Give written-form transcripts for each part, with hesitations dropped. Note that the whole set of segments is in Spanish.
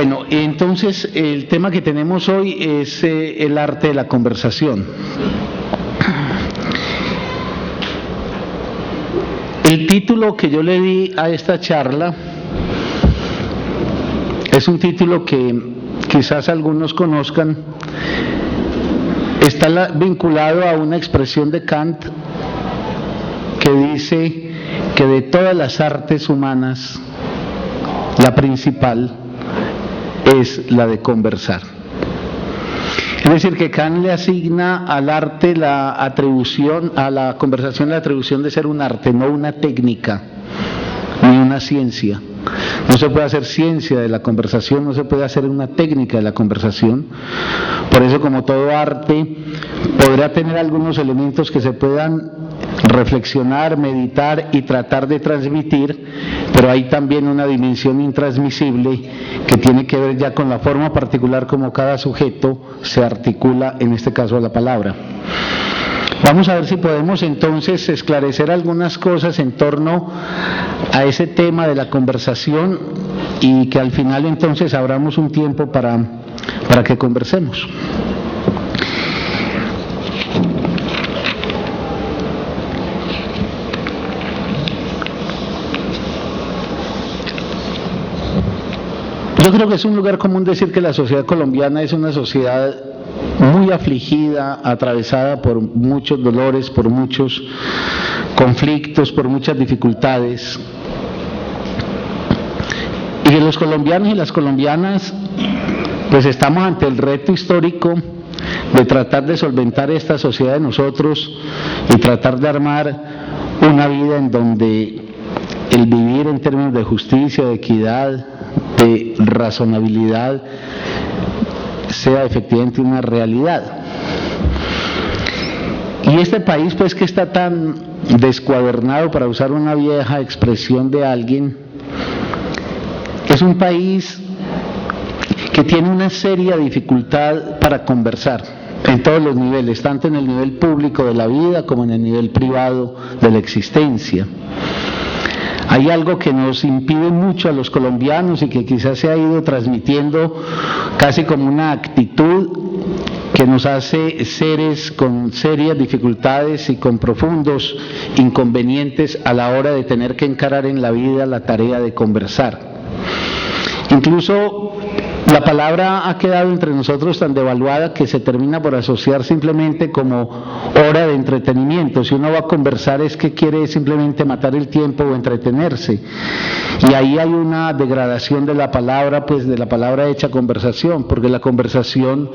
Bueno, entonces el tema que tenemos hoy es el arte de la conversación. El título que yo le di a esta charla es un título que quizás algunos conozcan. Está vinculado a una expresión de Kant que dice que de todas las artes humanas, la principal es la de conversar. Es decir, que Kant le asigna al arte la atribución, a la conversación la atribución de ser un arte, no una técnica, ni una ciencia. No se puede hacer ciencia de la conversación, no se puede hacer una técnica de la conversación. Por eso, como todo arte, podrá tener algunos elementos que se puedan reflexionar, meditar y tratar de transmitir, pero hay también una dimensión intransmisible que tiene que ver ya con la forma particular como cada sujeto se articula, en este caso a la palabra. Vamos a ver si podemos entonces esclarecer algunas cosas en torno a ese tema de la conversación y que al final entonces abramos un tiempo para que conversemos. Yo creo que es un lugar común decir que la sociedad colombiana es una sociedad muy afligida, atravesada por muchos dolores, por muchos conflictos, por muchas dificultades. Y que los colombianos y las colombianas pues estamos ante el reto histórico de tratar de solventar esta sociedad de nosotros y tratar de armar una vida en donde el vivir en términos de justicia, de equidad, de razonabilidad sea efectivamente una realidad. Y este país pues que está tan descuadernado, para usar una vieja expresión de alguien, es un país que tiene una seria dificultad para conversar en todos los niveles, tanto en el nivel público de la vida como en el nivel privado de la existencia. Hay algo que nos impide mucho a los colombianos y que quizás se ha ido transmitiendo casi como una actitud que nos hace seres con serias dificultades y con profundos inconvenientes a la hora de tener que encarar en la vida la tarea de conversar. Incluso la palabra ha quedado entre nosotros tan devaluada que se termina por asociar simplemente como hora de entretenimiento. Si uno va a conversar es que quiere simplemente matar el tiempo o entretenerse. Y ahí hay una degradación de la palabra, pues de la palabra hecha conversación, porque la conversación,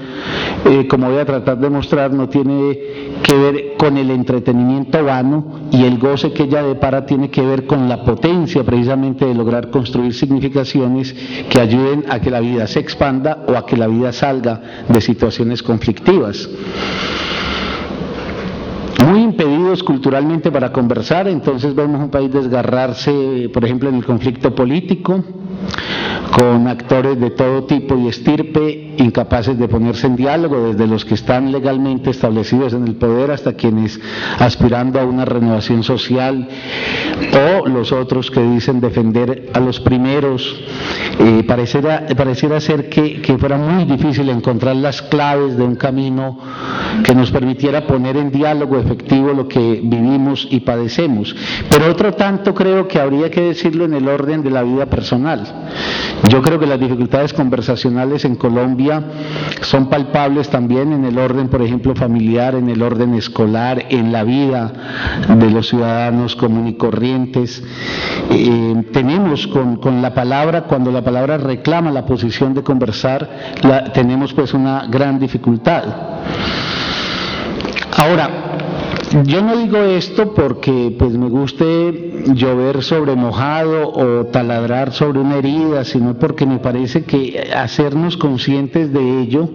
como voy a tratar de mostrar, no tiene que ver con el entretenimiento vano, y el goce que ella depara tiene que ver con la potencia precisamente de lograr construir significaciones que ayuden a que la vida se expanda o a que la vida salga de situaciones conflictivas. Muy impedidos culturalmente para conversar, entonces vemos un país desgarrarse, por ejemplo, en el conflicto político, con actores de todo tipo y estirpe, incapaces de ponerse en diálogo, desde los que están legalmente establecidos en el poder hasta quienes aspirando a una renovación social, o los otros que dicen defender a los primeros. Pareciera ser que fuera muy difícil encontrar las claves de un camino que nos permitiera poner en diálogo efectivo lo que vivimos y padecemos. Pero otro tanto creo que habría que decirlo en el orden de la vida personal. Yo creo que las dificultades conversacionales en Colombia son palpables también en el orden, por ejemplo, familiar, en el orden escolar, en la vida de los ciudadanos comunes y corrientes. Tenemos con la palabra, cuando la palabra reclama la posición de conversar, tenemos pues una gran dificultad. Ahora, yo no digo esto porque pues me guste llover sobre mojado o taladrar sobre una herida, sino porque me parece que hacernos conscientes de ello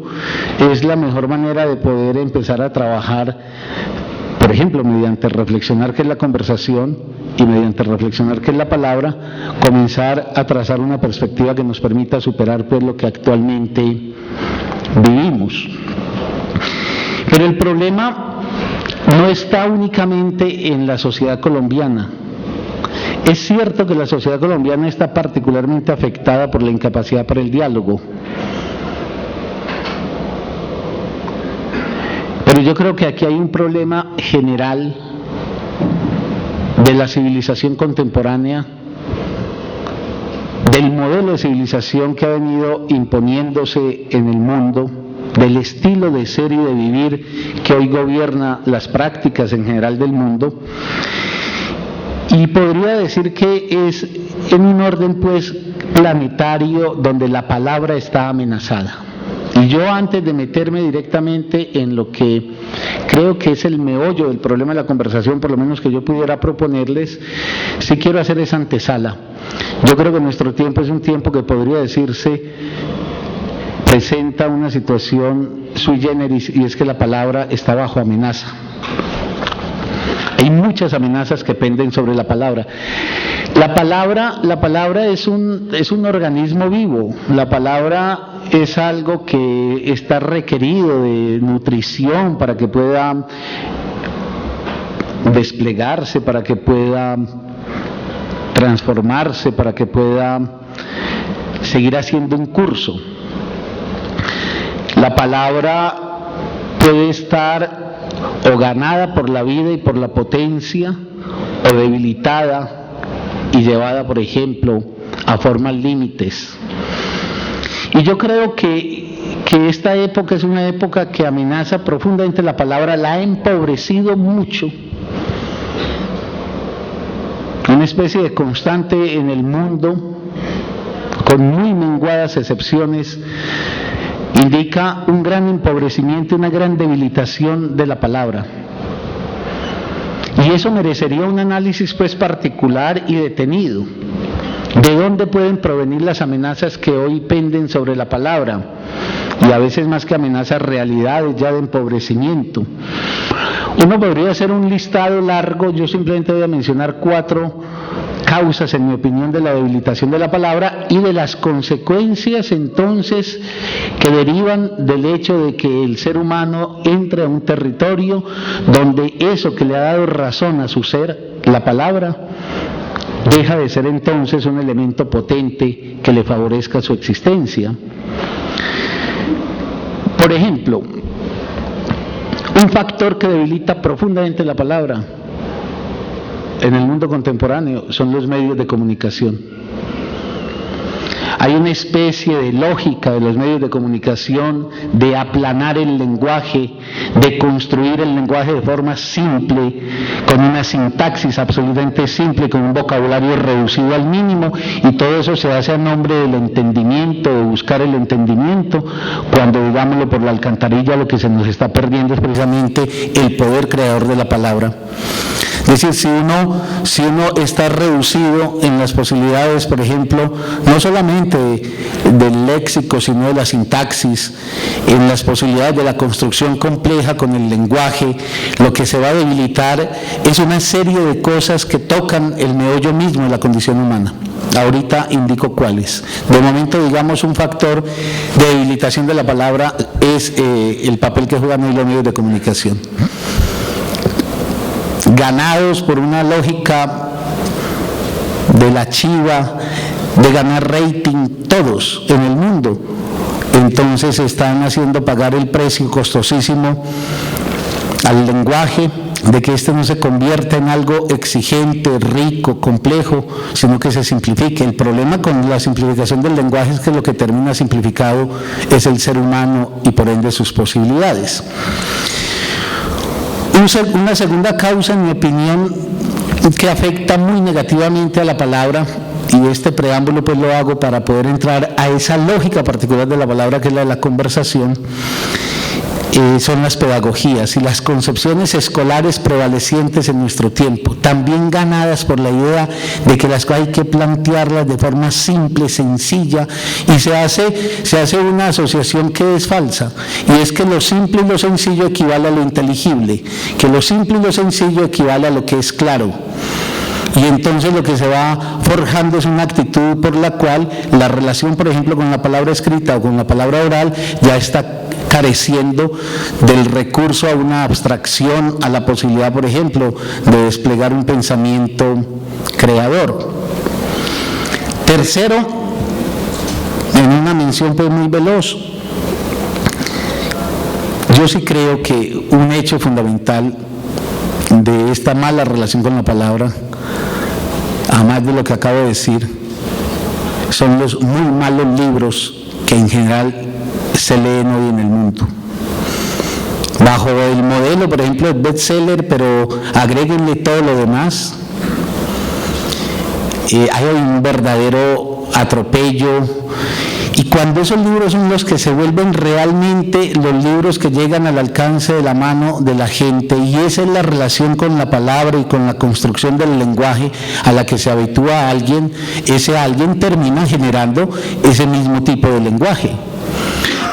es la mejor manera de poder empezar a trabajar, por ejemplo, mediante reflexionar qué es la conversación y mediante reflexionar qué es la palabra, comenzar a trazar una perspectiva que nos permita superar pues lo que actualmente vivimos. Pero el problema no está únicamente en la sociedad colombiana. Es cierto que la sociedad colombiana está particularmente afectada por la incapacidad para el diálogo, pero yo creo que aquí hay un problema general de la civilización contemporánea, del modelo de civilización que ha venido imponiéndose en el mundo, del estilo de ser y de vivir que hoy gobierna las prácticas en general del mundo, y podría decir que es en un orden pues planetario donde la palabra está amenazada. Y yo, antes de meterme directamente en lo que creo que es el meollo del problema de la conversación, por lo menos que yo pudiera proponerles, sí quiero hacer esa antesala. Yo creo que nuestro tiempo es un tiempo que podría decirse presenta una situación sui generis, y es que la palabra está bajo amenaza. Hay muchas amenazas que penden sobre la palabra. La palabra es un organismo vivo. La palabra es algo que está requerido de nutrición para que pueda desplegarse, para que pueda transformarse, para que pueda seguir haciendo un curso. La palabra puede estar o ganada por la vida y por la potencia, o debilitada y llevada, por ejemplo, a formas límites. Y yo creo que esta época es una época que amenaza profundamente la palabra, la ha empobrecido mucho. Una especie de constante en el mundo, con muy menguadas excepciones, indica un gran empobrecimiento, una gran debilitación de la palabra. Y eso merecería un análisis pues particular y detenido. ¿De dónde pueden provenir las amenazas que hoy penden sobre la palabra? Y a veces, más que amenazas, realidades ya de empobrecimiento. Uno podría hacer un listado largo, yo simplemente voy a mencionar 4 causas, en mi opinión, de la debilitación de la palabra y de las consecuencias entonces que derivan del hecho de que el ser humano entre a un territorio donde eso que le ha dado razón a su ser, la palabra, deja de ser entonces un elemento potente que le favorezca su existencia. Por ejemplo, un factor que debilita profundamente la palabra en el mundo contemporáneo son los medios de comunicación. Hay una especie de lógica de los medios de comunicación de aplanar el lenguaje, de construir el lenguaje de forma simple, con una sintaxis absolutamente simple, con un vocabulario reducido al mínimo, y todo eso se hace a nombre del entendimiento, de buscar el entendimiento, cuando, digámoslo por la alcantarilla, lo que se nos está perdiendo es precisamente el poder creador de la palabra. Es decir, si uno está reducido en las posibilidades, por ejemplo, no solamente del léxico, sino de la sintaxis, en las posibilidades de la construcción compleja con el lenguaje, lo que se va a debilitar es una serie de cosas que tocan el meollo mismo de la condición humana. Ahorita indico cuáles. De momento, digamos, un factor de debilitación de la palabra es el papel que juegan hoy los medios de comunicación, ganados por una lógica de la chiva, de ganar rating, todos en el mundo. Entonces están haciendo pagar el precio costosísimo al lenguaje, de que este no se convierta en algo exigente, rico, complejo, sino que se simplifique. El problema con la simplificación del lenguaje es que lo que termina simplificado es el ser humano y por ende sus posibilidades. Una segunda causa, en mi opinión, que afecta muy negativamente a la palabra, y este preámbulo pues lo hago para poder entrar a esa lógica particular de la palabra, que es la de la conversación, son las pedagogías y las concepciones escolares prevalecientes en nuestro tiempo, también ganadas por la idea de que las cosas hay que plantearlas de forma simple, sencilla, y se hace una asociación que es falsa, y es que lo simple y lo sencillo equivale a lo inteligible, que lo simple y lo sencillo equivale a lo que es claro. Y entonces lo que se va forjando es una actitud por la cual la relación, por ejemplo, con la palabra escrita o con la palabra oral ya está careciendo del recurso a una abstracción, a la posibilidad, por ejemplo, de desplegar un pensamiento creador. Tercero, en una mención pues muy veloz, yo sí creo que un hecho fundamental de esta mala relación con la palabra, además de lo que acabo de decir, son los muy malos libros que en general se leen hoy en el mundo. Bajo el modelo, por ejemplo, de bestseller, pero agréguenle todo lo demás, hay un verdadero atropello. Y cuando esos libros son los que se vuelven realmente los libros que llegan al alcance de la mano de la gente, y esa es la relación con la palabra y con la construcción del lenguaje a la que se habitúa a alguien, ese alguien termina generando ese mismo tipo de lenguaje.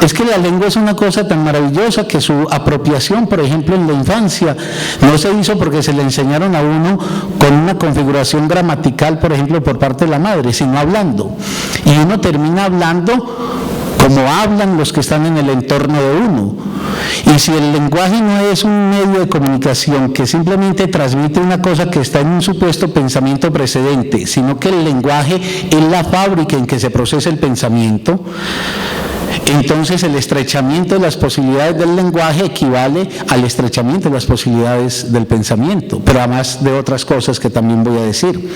Es que la lengua es una cosa tan maravillosa que su apropiación, por ejemplo, en la infancia, no se hizo porque se le enseñaron a uno con una configuración gramatical, por ejemplo, por parte de la madre, sino hablando. Y uno termina hablando como hablan los que están en el entorno de uno. Y si el lenguaje no es un medio de comunicación que simplemente transmite una cosa que está en un supuesto pensamiento precedente, sino que el lenguaje es la fábrica en que se procesa el pensamiento, entonces el estrechamiento de las posibilidades del lenguaje equivale al estrechamiento de las posibilidades del pensamiento, pero además de otras cosas que también voy a decir.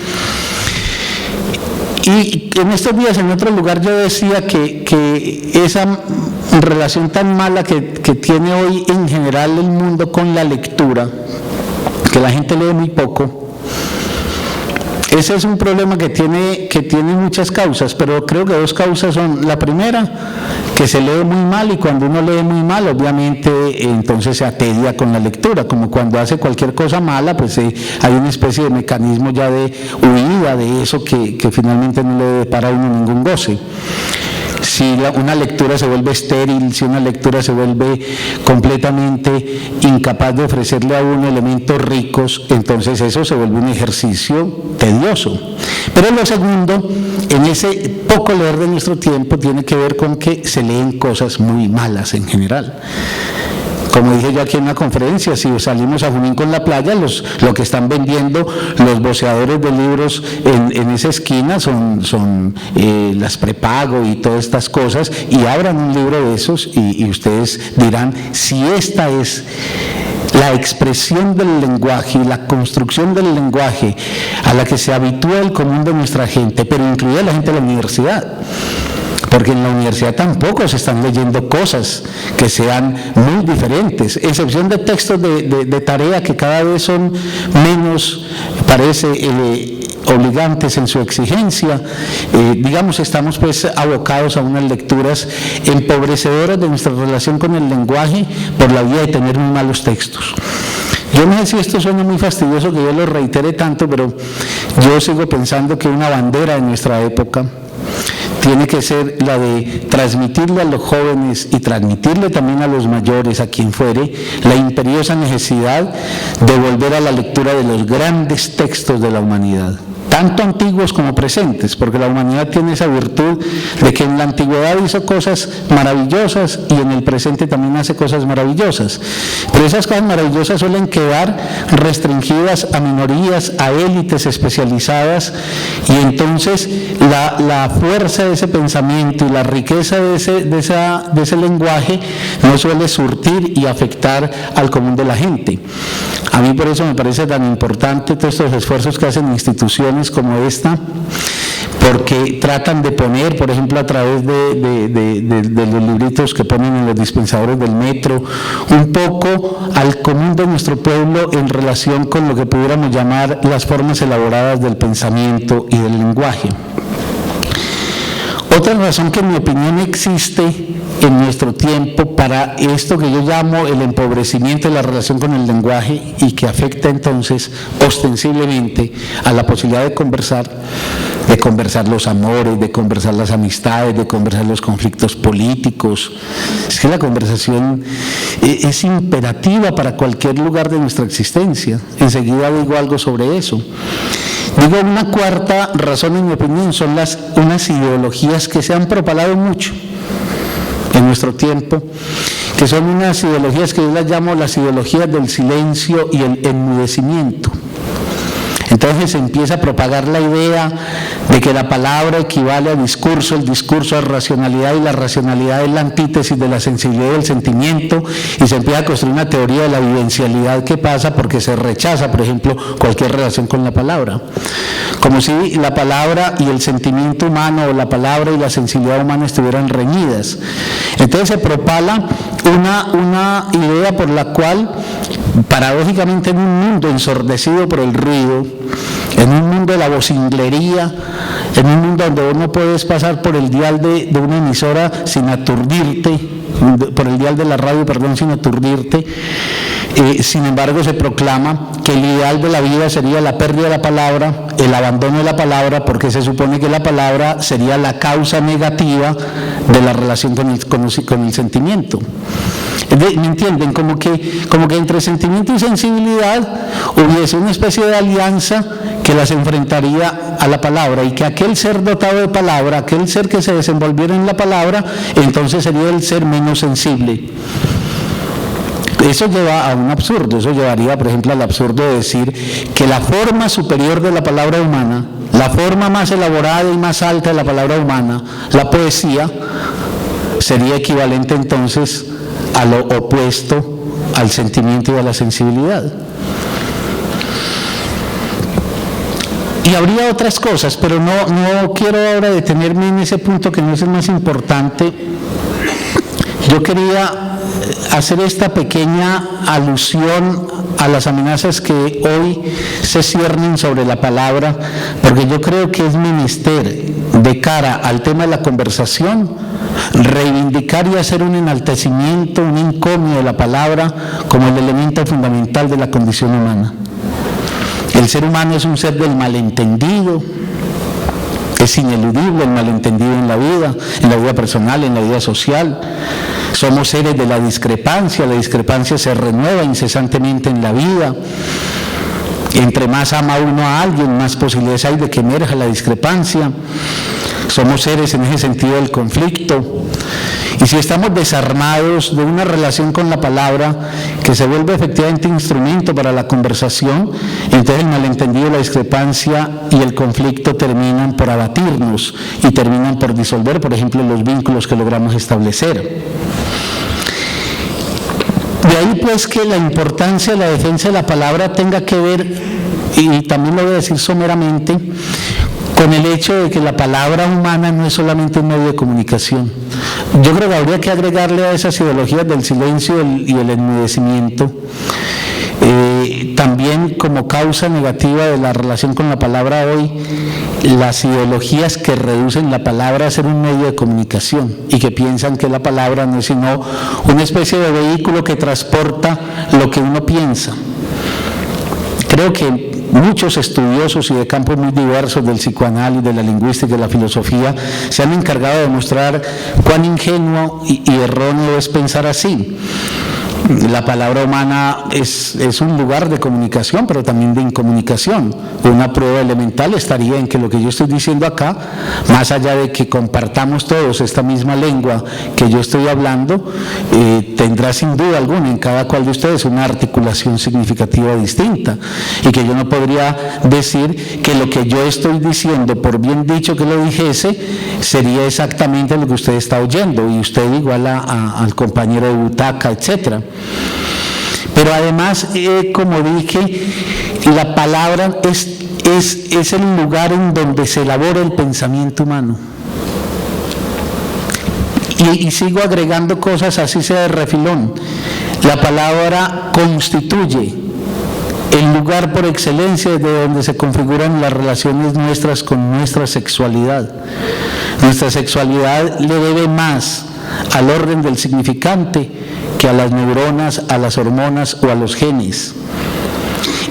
Y en estos días en otro lugar yo decía que esa relación tan mala que tiene hoy en general el mundo con la lectura, que la gente lee muy poco, ese es un problema que tiene muchas causas, pero creo que dos causas son: la primera, que se lee muy mal, y cuando uno lee muy mal, obviamente entonces se atedia con la lectura, como cuando hace cualquier cosa mala, pues hay una especie de mecanismo ya de huida de eso que finalmente no le depara a uno ningún goce. Si una lectura se vuelve estéril, si una lectura se vuelve completamente incapaz de ofrecerle a uno elementos ricos, entonces eso se vuelve un ejercicio tedioso. Pero lo segundo, en ese poco leer de nuestro tiempo, tiene que ver con que se leen cosas muy malas en general. Como dije yo aquí en una conferencia, si salimos a Junín con la playa, lo que están vendiendo los voceadores de libros en esa esquina son las prepago y todas estas cosas, y abran un libro de esos y ustedes dirán si esta es la expresión del lenguaje y la construcción del lenguaje a la que se habitúa el común de nuestra gente, pero incluida la gente de la universidad. Porque en la universidad tampoco se están leyendo cosas que sean muy diferentes, excepción de textos de tarea que cada vez son menos, parece, obligantes en su exigencia. Digamos, estamos pues abocados a unas lecturas empobrecedoras de nuestra relación con el lenguaje por la vía de tener muy malos textos. Yo no sé si esto suena muy fastidioso que yo lo reitere tanto, pero yo sigo pensando que una bandera de nuestra época tiene que ser la de transmitirle a los jóvenes y transmitirle también a los mayores, a quien fuere, la imperiosa necesidad de volver a la lectura de los grandes textos de la humanidad, tanto antiguos como presentes, porque la humanidad tiene esa virtud de que en la antigüedad hizo cosas maravillosas y en el presente también hace cosas maravillosas, pero esas cosas maravillosas suelen quedar restringidas a minorías, a élites especializadas, y entonces la fuerza de ese pensamiento y la riqueza de ese lenguaje no suele surtir y afectar al común de la gente. A mí por eso me parece tan importante todos estos esfuerzos que hacen instituciones como esta, porque tratan de poner, por ejemplo, a través de los libritos que ponen en los dispensadores del metro, un poco al común de nuestro pueblo en relación con lo que pudiéramos llamar las formas elaboradas del pensamiento y del lenguaje. Otra razón que en mi opinión existe en nuestro tiempo para esto que yo llamo el empobrecimiento de la relación con el lenguaje y que afecta entonces ostensiblemente a la posibilidad de conversar los amores, de conversar las amistades, de conversar los conflictos políticos. Es que la conversación es imperativa para cualquier lugar de nuestra existencia. Enseguida digo algo sobre eso. Digo, una cuarta razón, en mi opinión, son unas ideologías que se han propalado mucho en nuestro tiempo, que son unas ideologías que yo las llamo las ideologías del silencio y el enmudecimiento. Entonces se empieza a propagar la idea de que la palabra equivale a discurso, el discurso a racionalidad, y la racionalidad es la antítesis de la sensibilidad y del sentimiento, y se empieza a construir una teoría de la vivencialidad que pasa porque se rechaza, por ejemplo, cualquier relación con la palabra. Como si la palabra y el sentimiento humano, o la palabra y la sensibilidad humana estuvieran reñidas. Entonces se propala una idea por la cual, paradójicamente, en un mundo ensordecido por el ruido, en un mundo de la vocinglería, en un mundo donde vos no puedes pasar por el dial de una emisora sin aturdirte, por el dial de la radio, perdón, sin aturdirte, sin embargo se proclama que el ideal de la vida sería la pérdida de la palabra, el abandono de la palabra, porque se supone que la palabra sería la causa negativa de la relación con el sentimiento. ¿Me entienden? Como que entre sentimiento y sensibilidad hubiese una especie de alianza que las enfrentaría a la palabra, y que aquel ser dotado de palabra, aquel ser que se desenvolviera en la palabra, entonces sería el ser menos sensible. Eso lleva a un absurdo. Eso llevaría, por ejemplo, al absurdo de decir que la forma superior de la palabra humana, la forma más elaborada y más alta de la palabra humana, la poesía, sería equivalente entonces a lo opuesto al sentimiento y a la sensibilidad. Y habría otras cosas, pero no quiero ahora detenerme en ese punto, que no es el más importante. Yo quería hacer esta pequeña alusión a las amenazas que hoy se ciernen sobre la palabra, porque yo creo que es menester, de cara al tema de la conversación, reivindicar y hacer un enaltecimiento, un encomio de la palabra como el elemento fundamental de la condición humana. El ser humano es un ser del malentendido. Es ineludible el malentendido en la vida personal, en la vida social. Somos seres de la discrepancia se renueva incesantemente en la vida. Entre más ama uno a alguien, más posibilidades hay de que emerja la discrepancia. Somos seres en ese sentido del conflicto. Y si estamos desarmados de una relación con la palabra que se vuelve efectivamente instrumento para la conversación, entonces el malentendido, la discrepancia y el conflicto terminan por abatirnos y terminan por disolver, por ejemplo, los vínculos que logramos establecer. De ahí pues que la importancia de la defensa de la palabra tenga que ver, y también lo voy a decir someramente, con el hecho de que la palabra humana no es solamente un medio de comunicación. Yo creo que habría que agregarle a esas ideologías del silencio y el enmudecimiento, también como causa negativa de la relación con la palabra hoy, las ideologías que reducen la palabra a ser un medio de comunicación y que piensan que la palabra no es sino una especie de vehículo que transporta lo que uno piensa. Creo que muchos estudiosos y de campos muy diversos del psicoanálisis, de la lingüística y de la filosofía se han encargado de demostrar cuán ingenuo y erróneo es pensar así. La palabra humana es un lugar de comunicación, pero también de incomunicación. Una prueba elemental estaría en que lo que yo estoy diciendo acá, más allá de que compartamos todos esta misma lengua que yo estoy hablando, tendrá sin duda alguna en cada cual de ustedes una articulación significativa distinta, y que yo no podría decir que lo que yo estoy diciendo, por bien dicho que lo dijese, sería exactamente lo que usted está oyendo, y usted igual al compañero de butaca, etcétera. Pero además, como dije, la palabra es el lugar en donde se elabora el pensamiento humano. Y sigo agregando cosas, así sea de refilón. La palabra constituye el lugar por excelencia desde donde se configuran las relaciones nuestras con nuestra sexualidad. Nuestra sexualidad le debe más al orden del significante que a las neuronas, a las hormonas o a los genes.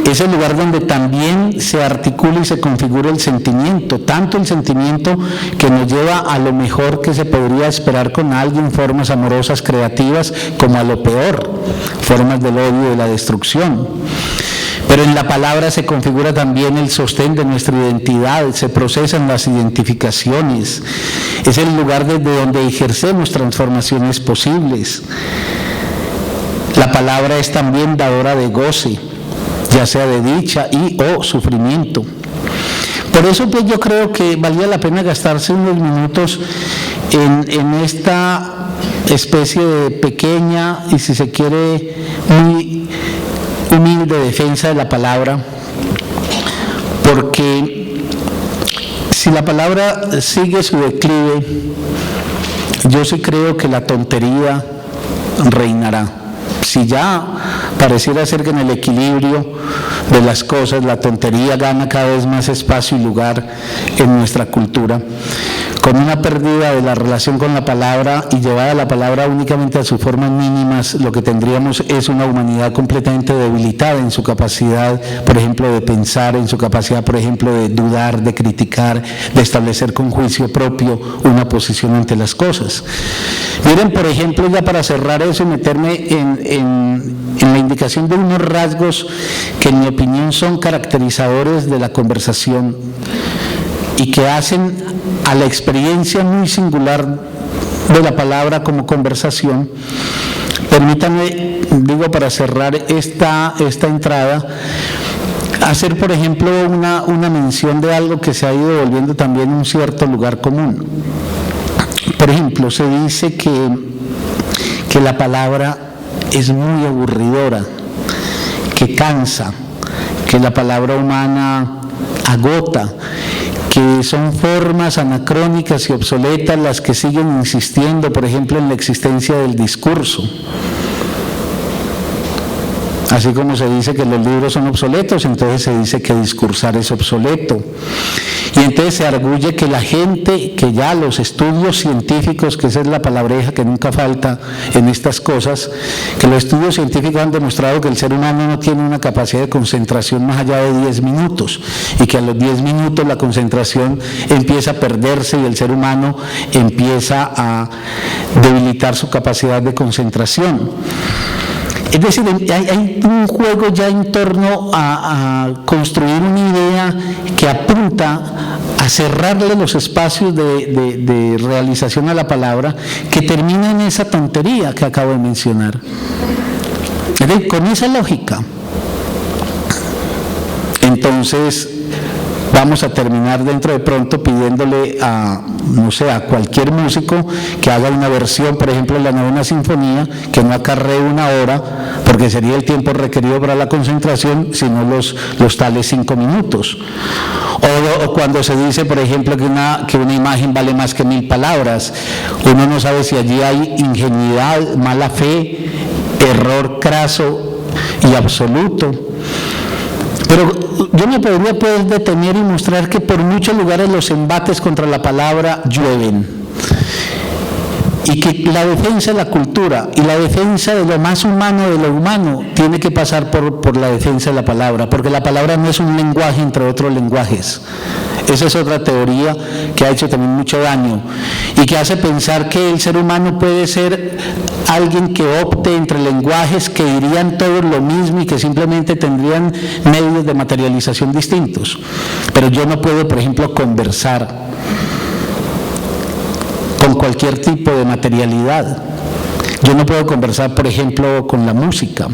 Es el lugar donde también se articula y se configura el sentimiento, tanto el sentimiento que nos lleva a lo mejor que se podría esperar con alguien, formas amorosas, creativas, como a lo peor, formas del odio y de la destrucción. Pero en la palabra se configura también el sostén de nuestra identidad, se procesan las identificaciones, es el lugar desde donde ejercemos transformaciones posibles. La palabra es también dadora de goce, ya sea de dicha y o sufrimiento. Por eso pues yo creo que valía la pena gastarse unos minutos en esta especie de pequeña y, si se quiere, muy humilde defensa de la palabra, porque si la palabra sigue su declive, yo sí creo que la tontería reinará. Si ya pareciera ser que en el equilibrio de las cosas la tontería gana cada vez más espacio y lugar en nuestra cultura, con una pérdida de la relación con la palabra y llevada la palabra únicamente a sus formas mínimas, lo que tendríamos es una humanidad completamente debilitada en su capacidad, por ejemplo, de pensar, en su capacidad, por ejemplo, de dudar, de criticar, de establecer con juicio propio una posición ante las cosas. Miren, por ejemplo, ya para cerrar eso y meterme en la indicación de unos rasgos que en mi opinión son caracterizadores de la conversación y que hacen a la experiencia muy singular de la palabra como conversación. Permítanme, digo, para cerrar esta entrada, hacer, por ejemplo, una mención de algo que se ha ido volviendo también un cierto lugar común. Por ejemplo, se dice que la palabra es muy aburridora, que cansa, que la palabra humana agota, que son formas anacrónicas y obsoletas las que siguen insistiendo, por ejemplo, en la existencia del discurso. Así como se dice que los libros son obsoletos, entonces se dice que discursar es obsoleto. Y entonces se arguye que la gente, que ya los estudios científicos, que esa es la palabreja que nunca falta en estas cosas, que los estudios científicos han demostrado que el ser humano no tiene una capacidad de concentración más allá de 10 minutos y que a los 10 minutos la concentración empieza a perderse y el ser humano empieza a debilitar su capacidad de concentración. Es decir, hay un juego ya en torno a construir una idea que apunta a cerrarle los espacios de realización a la palabra, que termina en esa tontería que acabo de mencionar. Es decir, con esa lógica, entonces vamos a terminar dentro de pronto pidiéndole a, no sé, a cualquier músico que haga una versión, por ejemplo, de la Novena Sinfonía, que no acarree 1 hora, porque sería el tiempo requerido para la concentración, sino los tales 5 minutos. O cuando se dice, por ejemplo, que una imagen vale más que 1000 palabras, uno no sabe si allí hay ingenuidad, mala fe, error craso y absoluto. Pero yo me podría pues detener y mostrar que por muchos lugares los embates contra la palabra llueven, y que la defensa de la cultura y la defensa de lo más humano de lo humano tiene que pasar por la defensa de la palabra, porque la palabra no es un lenguaje entre otros lenguajes. Esa es otra teoría que ha hecho también mucho daño y que hace pensar que el ser humano puede ser alguien que opte entre lenguajes que dirían todos lo mismo y que simplemente tendrían medios de materialización distintos. Pero yo no puedo, por ejemplo, conversar con cualquier tipo de materialidad. Yo no puedo conversar, por ejemplo, con la música,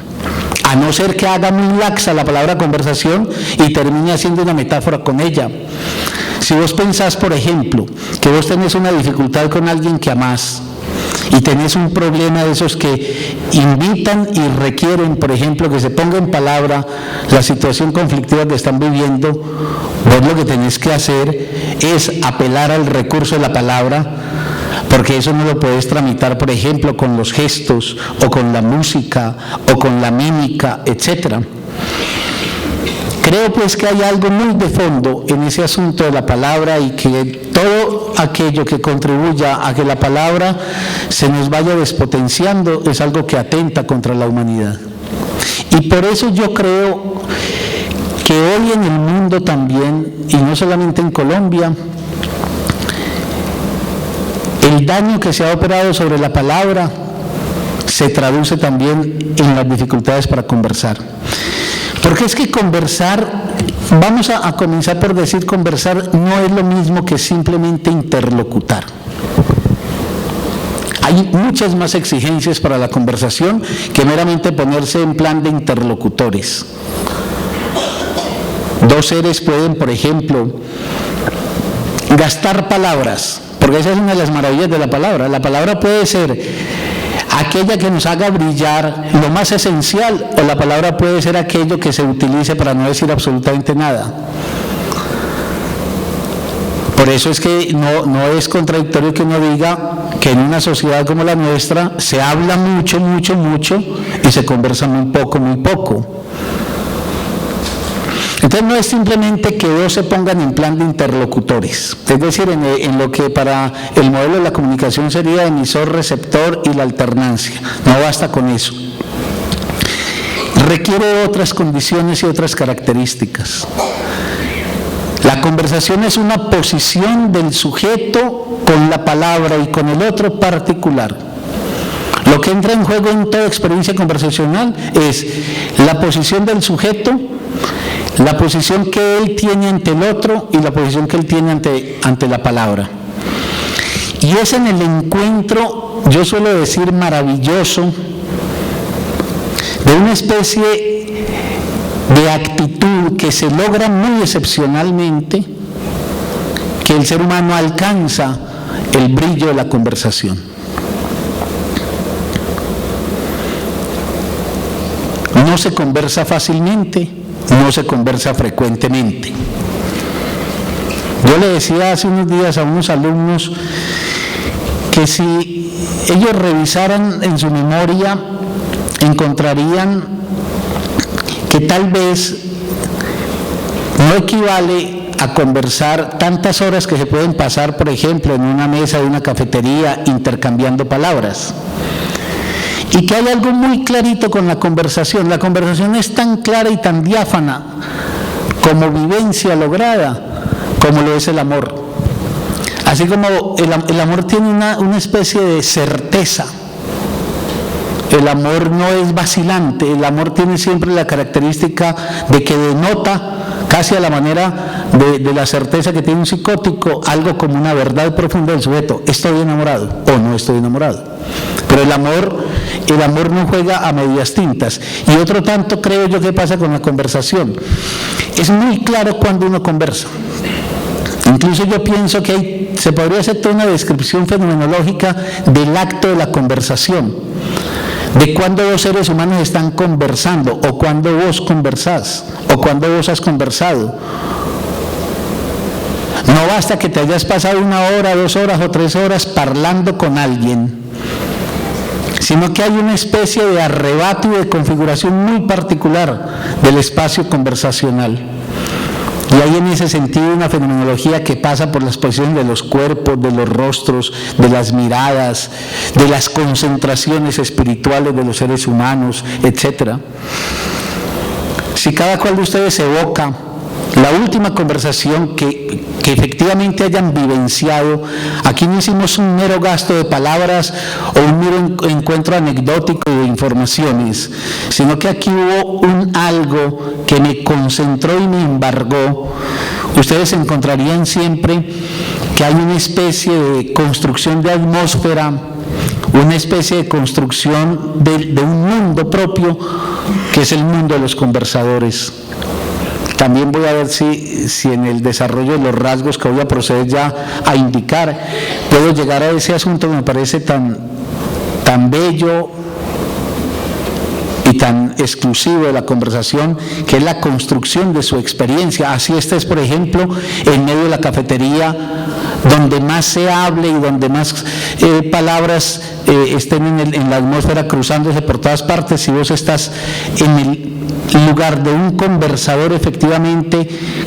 a no ser que haga muy laxa la palabra conversación y termine haciendo una metáfora con ella. Si vos pensás, por ejemplo, que vos tenés una dificultad con alguien que amás y tenés un problema de esos que invitan y requieren, por ejemplo, que se ponga en palabra la situación conflictiva que están viviendo, vos lo que tenés que hacer es apelar al recurso de la palabra, porque eso no lo puedes tramitar, por ejemplo, con los gestos o con la música o con la mímica, etcétera. Creo pues que hay algo muy de fondo en ese asunto de la palabra y que todo aquello que contribuya a que la palabra se nos vaya despotenciando es algo que atenta contra la humanidad. Y por eso yo creo que hoy en el mundo también, y no solamente en Colombia, el daño que se ha operado sobre la palabra se traduce también en las dificultades para conversar. Porque es que conversar, vamos a comenzar por decir, conversar no es lo mismo que simplemente interlocutar. Hay muchas más exigencias para la conversación que meramente ponerse en plan de interlocutores. Dos seres pueden, por ejemplo, gastar palabras, porque esa es una de las maravillas de la palabra. La palabra puede ser aquella que nos haga brillar lo más esencial, o la palabra puede ser aquello que se utilice para no decir absolutamente nada. Por eso es que no es contradictorio que uno diga que en una sociedad como la nuestra se habla mucho, mucho, mucho y se conversa muy poco, muy poco. Entonces no es simplemente que dos se pongan en plan de interlocutores, es decir, en lo que para el modelo de la comunicación sería emisor, receptor y la alternancia. No basta con eso. Requiere otras condiciones y otras características. La conversación es una posición del sujeto con la palabra y con el otro particular. Lo que entra en juego en toda experiencia conversacional es la posición del sujeto, la posición que él tiene ante el otro y la posición que él tiene ante la palabra. Y es en el encuentro, yo suelo decir maravilloso, de una especie de actitud que se logra muy excepcionalmente, que el ser humano alcanza el brillo de la conversación. No se conversa fácilmente, no se conversa frecuentemente. Yo le decía hace unos días a unos alumnos que si ellos revisaran en su memoria, encontrarían que tal vez no equivale a conversar tantas horas que se pueden pasar, por ejemplo, en una mesa de una cafetería intercambiando palabras. Y que hay algo muy clarito con la conversación. La conversación es tan clara y tan diáfana como vivencia lograda, como lo es el amor. Así como el amor tiene una especie de certeza. El amor no es vacilante, el amor tiene siempre la característica de que denota, casi a la manera de la certeza que tiene un psicótico, algo como una verdad profunda del sujeto: estoy enamorado o no estoy enamorado. Pero el amor no juega a medias tintas. Y otro tanto creo yo que pasa con la conversación. Es muy claro cuando uno conversa. Incluso yo pienso que se podría hacer toda una descripción fenomenológica del acto de la conversación, de cuando dos seres humanos están conversando, o cuando vos conversás, o cuando vos has conversado. No basta que te hayas pasado 1 hora, 2 horas o 3 horas parlando con alguien, sino que hay una especie de arrebato y de configuración muy particular del espacio conversacional. Y hay en ese sentido una fenomenología que pasa por las posiciones de los cuerpos, de los rostros, de las miradas, de las concentraciones espirituales de los seres humanos, etc. Si cada cual de ustedes evoca la última conversación que efectivamente hayan vivenciado, aquí no hicimos un mero gasto de palabras o un mero encuentro anecdótico de informaciones, sino que aquí hubo un algo que me concentró y me embargó. Ustedes encontrarían siempre que hay una especie de construcción de atmósfera, una especie de construcción de un mundo propio, que es el mundo de los conversadores. También voy a ver si en el desarrollo de los rasgos que voy a proceder ya a indicar, puedo llegar a ese asunto que me parece tan bello y tan exclusivo de la conversación, que es la construcción de su experiencia. Así estés, por ejemplo, en medio de la cafetería, donde más se hable y donde más palabras estén en la atmósfera cruzándose por todas partes. Si vos estás en el lugar de un conversador efectivamente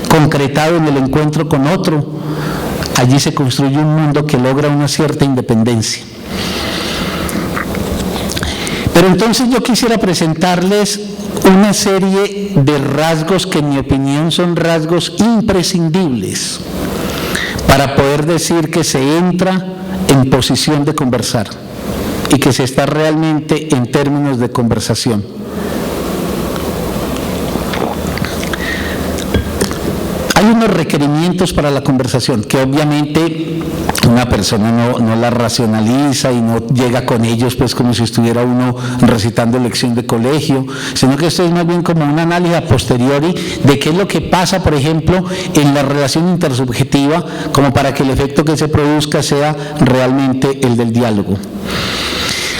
concretado en el encuentro con otro, allí se construye un mundo que logra una cierta independencia. Pero entonces yo quisiera presentarles una serie de rasgos que en mi opinión son rasgos imprescindibles para poder decir que se entra en posición de conversar y que se está realmente en términos de conversación. Hay son los requerimientos para la conversación? Que obviamente una persona no la racionaliza y no llega con ellos pues como si estuviera uno recitando lección de colegio, sino que esto es más bien como un análisis a posteriori de qué es lo que pasa, por ejemplo, en la relación intersubjetiva, como para que el efecto que se produzca sea realmente el del diálogo.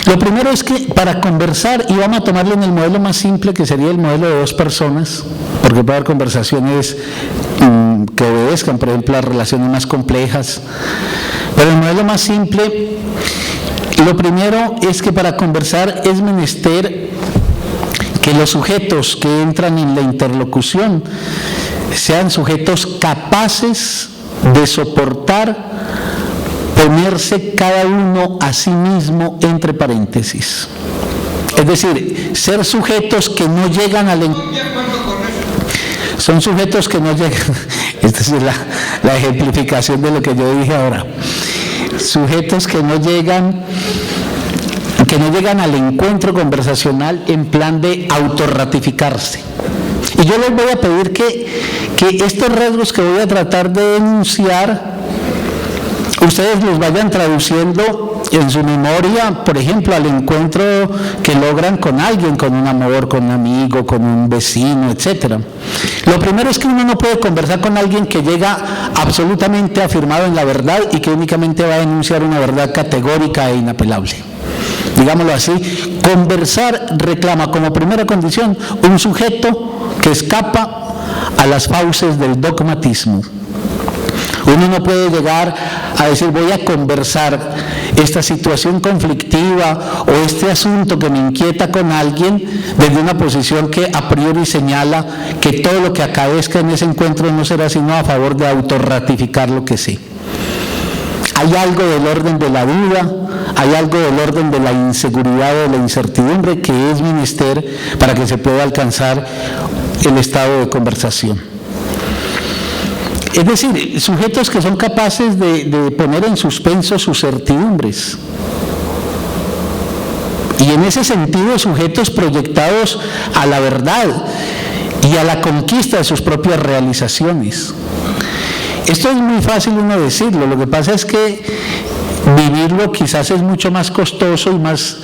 Lo primero es que para conversar, y vamos a tomarlo en el modelo más simple, que sería el modelo de dos personas, porque puede haber conversaciones que obedezcan, por ejemplo, a relaciones más complejas, pero el modelo más simple, lo primero es que para conversar es menester que los sujetos que entran en la interlocución sean sujetos capaces de soportar ponerse cada uno a sí mismo entre paréntesis. Es decir, ser sujetos que no llegan al... Son sujetos que no llegan... Esta es la ejemplificación de lo que yo dije ahora. Sujetos que no llegan al encuentro conversacional en plan de autorratificarse. Y yo les voy a pedir que estos rasgos que voy a tratar de denunciar, ustedes los vayan traduciendo en su memoria, por ejemplo, al encuentro que logran con alguien, con un amor, con un amigo, con un vecino, etc. Lo primero es que uno no puede conversar con alguien que llega absolutamente afirmado en la verdad y que únicamente va a denunciar una verdad categórica e inapelable. Digámoslo así, conversar reclama como primera condición un sujeto que escapa a las fauces del dogmatismo. Uno no puede llegar a decir voy a conversar esta situación conflictiva o este asunto que me inquieta con alguien desde una posición que a priori señala que todo lo que acaezca en ese encuentro no será sino a favor de autorratificar lo que sé. Hay algo del orden de la duda, hay algo del orden de la inseguridad o de la incertidumbre que es menester para que se pueda alcanzar el estado de conversación. Es decir, sujetos que son capaces de poner en suspenso sus certidumbres. Y en ese sentido, sujetos proyectados a la verdad y a la conquista de sus propias realizaciones. Esto es muy fácil uno decirlo, lo que pasa es que vivirlo quizás es mucho más costoso y más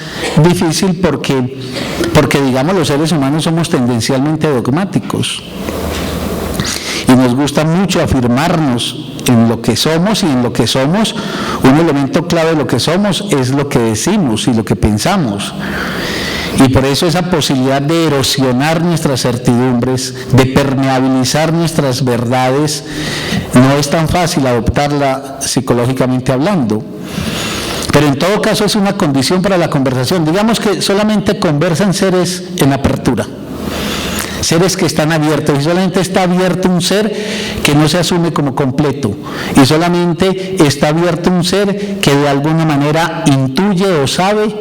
difícil porque digamos los seres humanos somos tendencialmente dogmáticos. Y nos gusta mucho afirmarnos en lo que somos, y en lo que somos, un elemento clave de lo que somos es lo que decimos y lo que pensamos. Y por eso esa posibilidad de erosionar nuestras certidumbres, de permeabilizar nuestras verdades, no es tan fácil adoptarla psicológicamente hablando. Pero en todo caso es una condición para la conversación. Digamos que solamente conversan seres en apertura. Seres que están abiertos, y solamente está abierto un ser que no se asume como completo, y solamente está abierto un ser que de alguna manera intuye o sabe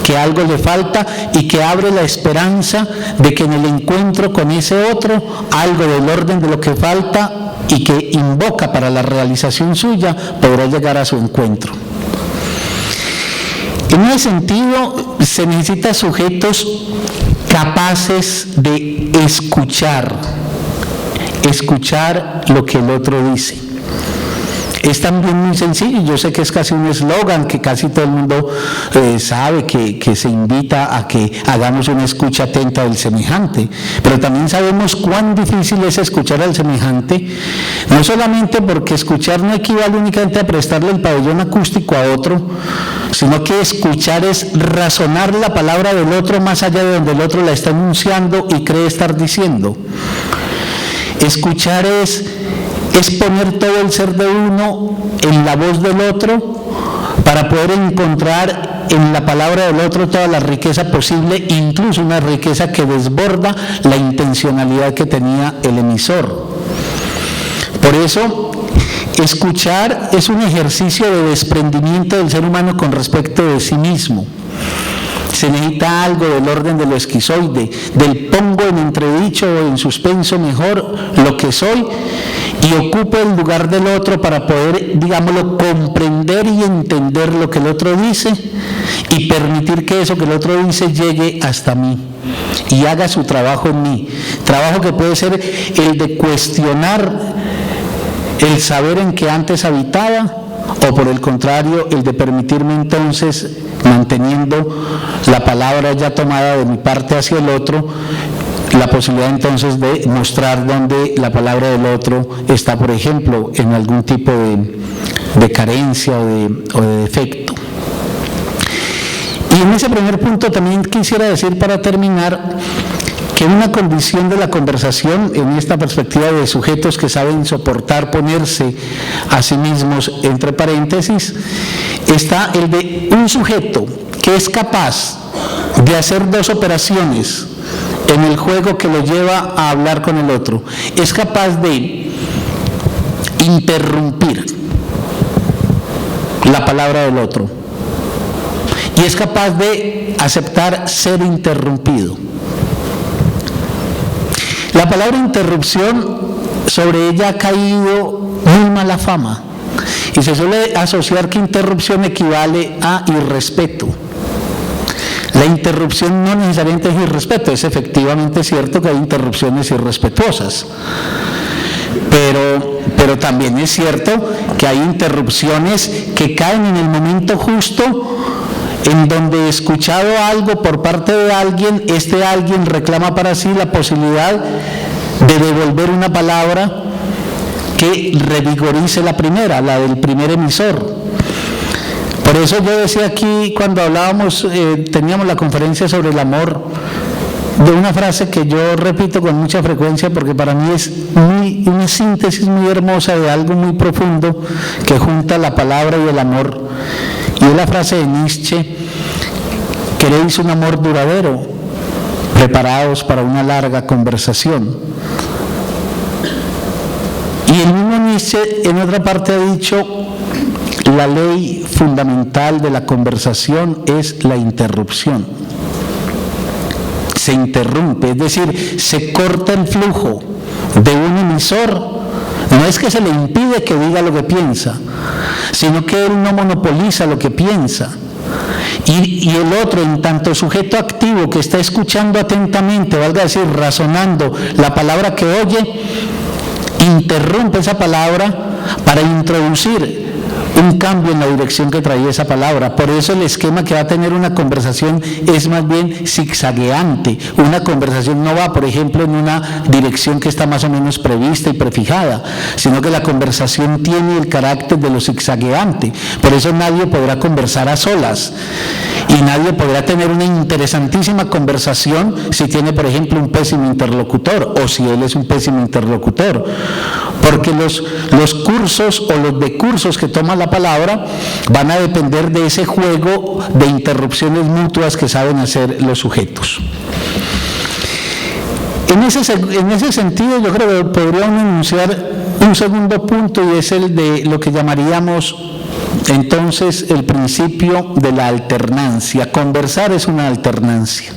que algo le falta y que abre la esperanza de que en el encuentro con ese otro algo del orden de lo que falta y que invoca para la realización suya podrá llegar a su encuentro. En ese sentido se necesitan sujetos capaces de escuchar lo que el otro dice. Es también muy sencillo, yo sé que es casi un eslogan que casi todo el mundo sabe, que se invita a que hagamos una escucha atenta del semejante, pero también sabemos cuán difícil es escuchar al semejante, no solamente porque escuchar no equivale únicamente a prestarle el pabellón acústico a otro, sino que escuchar es razonar la palabra del otro más allá de donde el otro la está enunciando y cree estar diciendo. Escuchar es poner todo el ser de uno en la voz del otro para poder encontrar en la palabra del otro toda la riqueza posible, incluso una riqueza que desborda la intencionalidad que tenía el emisor. Por eso, escuchar es un ejercicio de desprendimiento del ser humano con respecto de sí mismo. Se necesita algo del orden de lo esquizoide, del pongo en entredicho o en suspenso mejor lo que soy y ocupo el lugar del otro para poder, digámoslo, comprender y entender lo que el otro dice y permitir que eso que el otro dice llegue hasta mí y haga su trabajo en mí. Trabajo que puede ser el de cuestionar el saber en que antes habitaba, o por el contrario, el de permitirme entonces, manteniendo la palabra ya tomada de mi parte hacia el otro, la posibilidad entonces de mostrar dónde la palabra del otro está, por ejemplo, en algún tipo de carencia o de defecto. Y en ese primer punto también quisiera decir, para terminar, que una condición de la conversación, en esta perspectiva de sujetos que saben soportar ponerse a sí mismos entre paréntesis, está el de un sujeto que es capaz de hacer dos operaciones en el juego que lo lleva a hablar con el otro. Es capaz de interrumpir la palabra del otro y es capaz de aceptar ser interrumpido. La palabra interrupción, sobre ella ha caído muy mala fama y se suele asociar que interrupción equivale a irrespeto. La interrupción no necesariamente es irrespeto, es efectivamente cierto que hay interrupciones irrespetuosas, pero también es cierto que hay interrupciones que caen en el momento justo, en donde, escuchado algo por parte de alguien, este alguien reclama para sí la posibilidad de devolver una palabra que revigorice la primera, la del primer emisor. Por eso yo decía aquí, cuando hablábamos, teníamos la conferencia sobre el amor, de una frase que yo repito con mucha frecuencia porque para mí es una síntesis muy hermosa de algo muy profundo que junta la palabra y el amor. Y es la frase de Nietzsche: queréis un amor duradero, preparaos para una larga conversación. Y el mismo Nietzsche en otra parte ha dicho: la ley fundamental de la conversación es la interrupción. Se interrumpe, es decir, se corta el flujo de un emisor. No es que se le impide que diga lo que piensa, sino que él no monopoliza lo que piensa. Y el otro, en tanto sujeto activo que está escuchando atentamente, valga decir, razonando la palabra que oye, interrumpe esa palabra para introducir un cambio en la dirección que traía esa palabra. Por eso el esquema que va a tener una conversación es más bien zigzagueante. Una conversación no va, por ejemplo, en una dirección que está más o menos prevista y prefijada, sino que la conversación tiene el carácter de lo zigzagueante. Por eso nadie podrá conversar a solas y nadie podrá tener una interesantísima conversación si tiene, por ejemplo, un pésimo interlocutor o si él es un pésimo interlocutor, porque los cursos o los decursos que toma la palabra van a depender de ese juego de interrupciones mutuas que saben hacer los sujetos. En ese sentido, yo creo que podría uno enunciar un segundo punto, y es el de lo que llamaríamos entonces el principio de la alternancia. Conversar es una alternancia.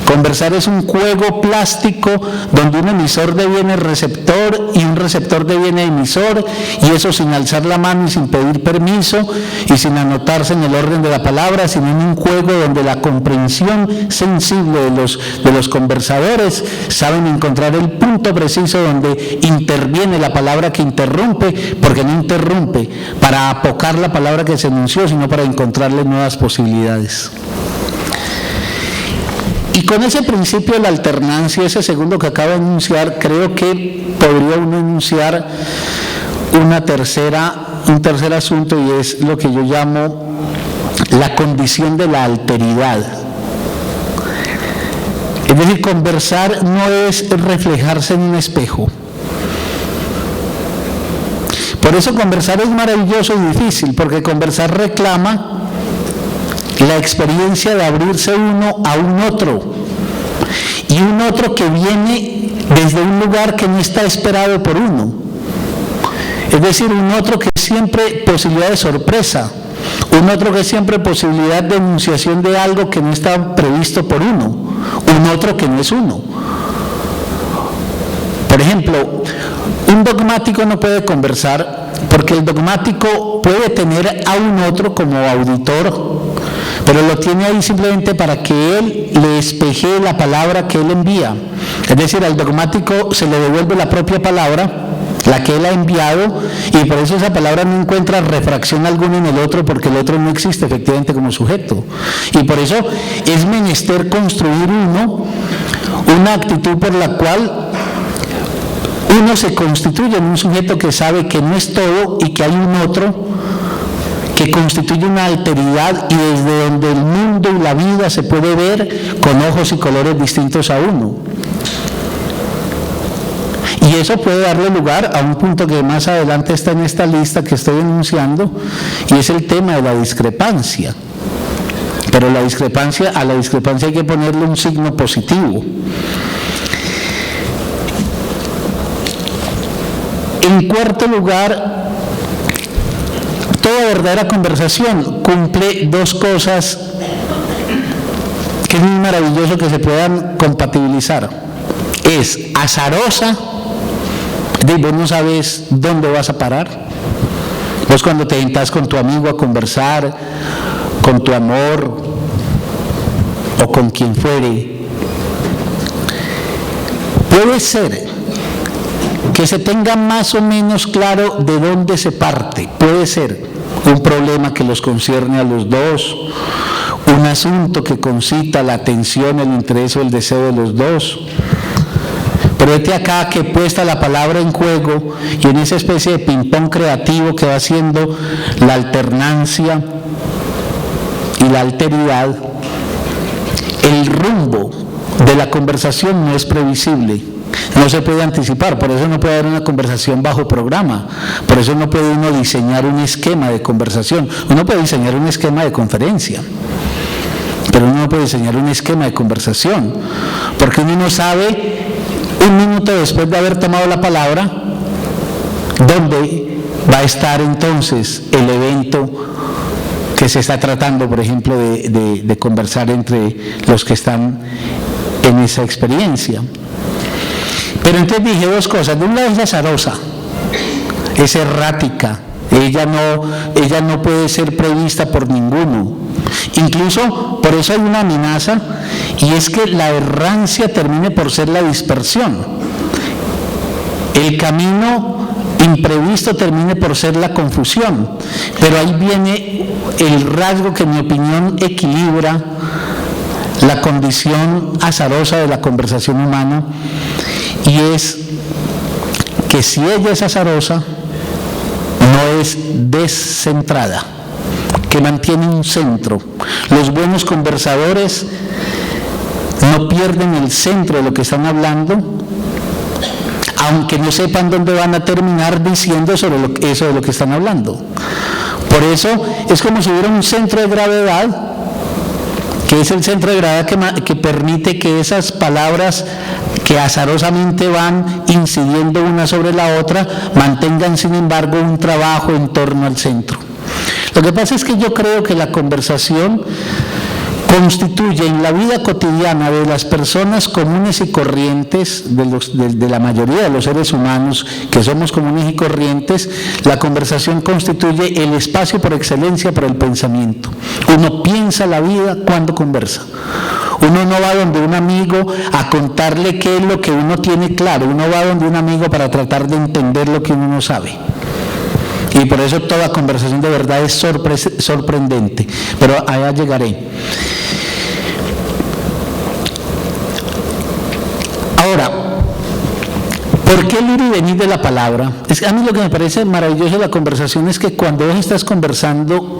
Conversar es un juego plástico donde un emisor deviene receptor y un receptor deviene emisor, y eso sin alzar la mano y sin pedir permiso y sin anotarse en el orden de la palabra, sino en un juego donde la comprensión sensible de los conversadores saben encontrar el punto preciso donde interviene la palabra que interrumpe, porque no interrumpe para apocar la palabra que se enunció, sino para encontrarle nuevas posibilidades. Y con ese principio de la alternancia, ese segundo que acabo de enunciar, creo que podría uno enunciar un tercer asunto, y es lo que yo llamo la condición de la alteridad. Es decir, conversar no es reflejarse en un espejo. Por eso conversar es maravilloso y difícil, porque conversar reclama la experiencia de abrirse uno a un otro, y un otro que viene desde un lugar que no está esperado por uno, es decir, un otro que es siempre posibilidad de sorpresa, un otro que es siempre posibilidad de enunciación de algo que no está previsto por uno, un otro que no es uno. Por ejemplo, un dogmático no puede conversar, porque el dogmático puede tener a un otro como auditor, pero lo tiene ahí simplemente para que él le espejee la palabra que él envía. Es decir, al dogmático se le devuelve la propia palabra la que Él ha enviado, y por eso esa palabra no encuentra refracción alguna en el otro, porque el otro no existe efectivamente como sujeto. Y por eso es menester construir una actitud por la cual uno se constituye en un sujeto que sabe que no es todo y que hay un otro que constituye una alteridad, y desde donde el mundo y la vida se puede ver con ojos y colores distintos a uno. Y eso puede darle lugar a un punto que más adelante está en esta lista que estoy enunciando, y es el tema de la discrepancia. Pero a la discrepancia hay que ponerle un signo positivo. En cuarto lugar, toda verdadera conversación cumple dos cosas que es muy maravilloso que se puedan compatibilizar. Es azarosa, vos no sabes dónde vas a parar. Vos cuando te sentás con tu amigo a conversar, con tu amor o con quien fuere, puede ser que se tenga más o menos claro de dónde se parte. Puede ser un problema que los concierne a los dos, un asunto que concita la atención, el interés o el deseo de los dos. Pero vete acá que puesta la palabra en juego, y en esa especie de ping-pong creativo que va haciendo la alternancia y la alteridad, el rumbo de la conversación no es previsible, no se puede anticipar. Por eso no puede haber una conversación bajo programa, por eso no puede uno diseñar un esquema de conversación. Uno puede diseñar un esquema de conferencia, pero uno no puede diseñar un esquema de conversación, porque uno no sabe un minuto después de haber tomado la palabra dónde va a estar entonces el evento que se está tratando, por ejemplo, de conversar entre los que están en esa experiencia. Pero entonces dije dos cosas. De un lado es azarosa, es errática, ella no puede ser prevista por ninguno. Incluso por eso hay una amenaza, y es que la errancia termine por ser la dispersión. El camino imprevisto termine por ser la confusión. Pero ahí viene el rasgo que en mi opinión equilibra la condición azarosa de la conversación humana, y es que si ella es azarosa, no es descentrada, que mantiene un centro. Los buenos conversadores no pierden el centro de lo que están hablando, aunque no sepan dónde van a terminar diciendo sobre eso de lo que están hablando. Por eso es como si hubiera un centro de gravedad, que es el centro de gravedad que permite que esas palabras que azarosamente van incidiendo una sobre la otra mantengan sin embargo un trabajo en torno al centro. Lo que pasa es que yo creo que la conversación constituye en la vida cotidiana de las personas comunes y corrientes, de la mayoría de los seres humanos que somos comunes y corrientes, la conversación constituye el espacio por excelencia para el pensamiento. Uno piensa la vida cuando conversa. Uno no va donde un amigo a contarle qué es lo que uno tiene claro, uno va donde un amigo para tratar de entender lo que uno no sabe. Y por eso toda conversación de verdad es sorprendente, pero allá llegaré. Ahora, ¿por qué el ir y venir de la palabra? Es que a mí lo que me parece maravilloso de la conversación es que cuando vos estás conversando,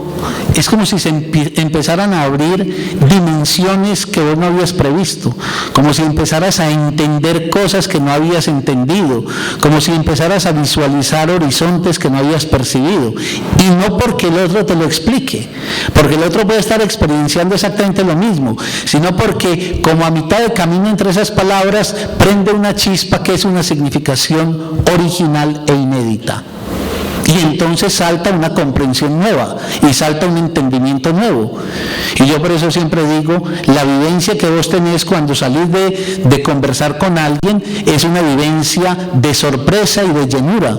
es como si se empezaran a abrir dimensiones que vos no habías previsto, como si empezaras a entender cosas que no habías entendido, como si empezaras a visualizar horizontes que no habías percibido, y no porque el otro te lo explique, porque el otro puede estar experienciando exactamente lo mismo, sino porque como a mitad de camino entre esas palabras prende una chispa que es una significación original e inédita. Y entonces salta una comprensión nueva y salta un entendimiento nuevo. Y yo por eso siempre digo, la vivencia que vos tenés cuando salís de conversar con alguien es una vivencia de sorpresa y de llenura.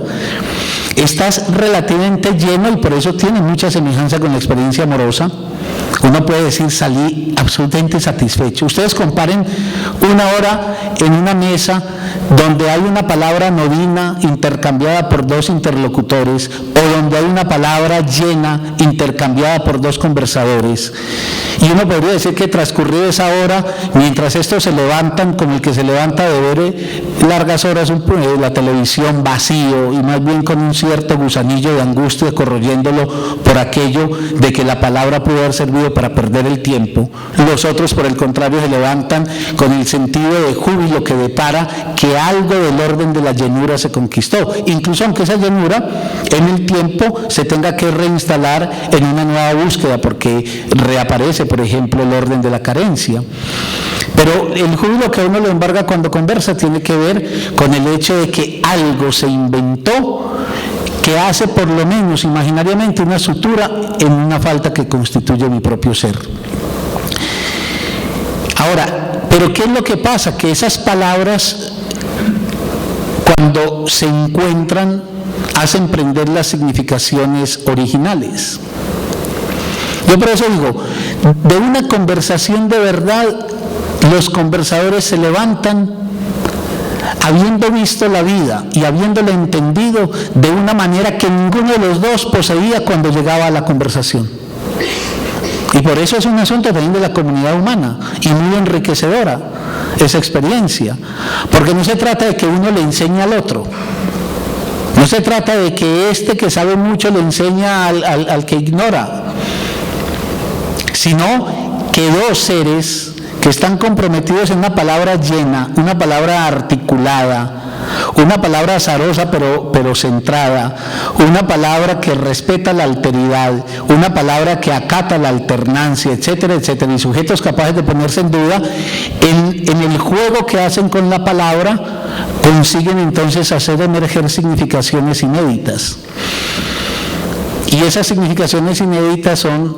estás relativamente lleno y por eso tiene mucha semejanza con la experiencia amorosa. Uno puede decir, salí absolutamente satisfecho. Ustedes comparen una hora en una mesa donde hay una palabra novina intercambiada por dos interlocutores, o donde hay una palabra llena intercambiada por dos conversadores. Y uno podría decir que transcurrida esa hora, mientras estos se levantan, como el que se levanta de ver largas horas la televisión vacío, y más bien con un cierto gusanillo de angustia corroyéndolo por aquello de que la palabra pudo haber servido para perder el tiempo, los otros por el contrario se levantan con el sentido de júbilo que depara que algo del orden de la llenura se conquistó, incluso aunque esa llenura en el tiempo se tenga que reinstalar en una nueva búsqueda porque reaparece, por ejemplo, el orden de la carencia. Pero el júbilo que a uno lo embarga cuando conversa tiene que ver con el hecho de que algo se inventó que hace por lo menos imaginariamente una sutura en una falta que constituye mi propio ser. Ahora, ¿pero qué es lo que pasa? Que esas palabras, cuando se encuentran, hacen prender las significaciones originales. Yo por eso digo, de una conversación de verdad, los conversadores se levantan habiendo visto la vida y habiéndola entendido de una manera que ninguno de los dos poseía cuando llegaba a la conversación. Y por eso es un asunto también de la comunidad humana y muy enriquecedora esa experiencia, porque no se trata de que uno le enseñe al otro, no se trata de que este que sabe mucho le enseña al que ignora, sino que dos seres que están comprometidos en una palabra llena, una palabra articulada, una palabra azarosa pero centrada, una palabra que respeta la alteridad, una palabra que acata la alternancia, etcétera, etcétera, y sujetos capaces de ponerse en duda, en el juego que hacen con la palabra, consiguen entonces hacer emerger significaciones inéditas. Y esas significaciones inéditas son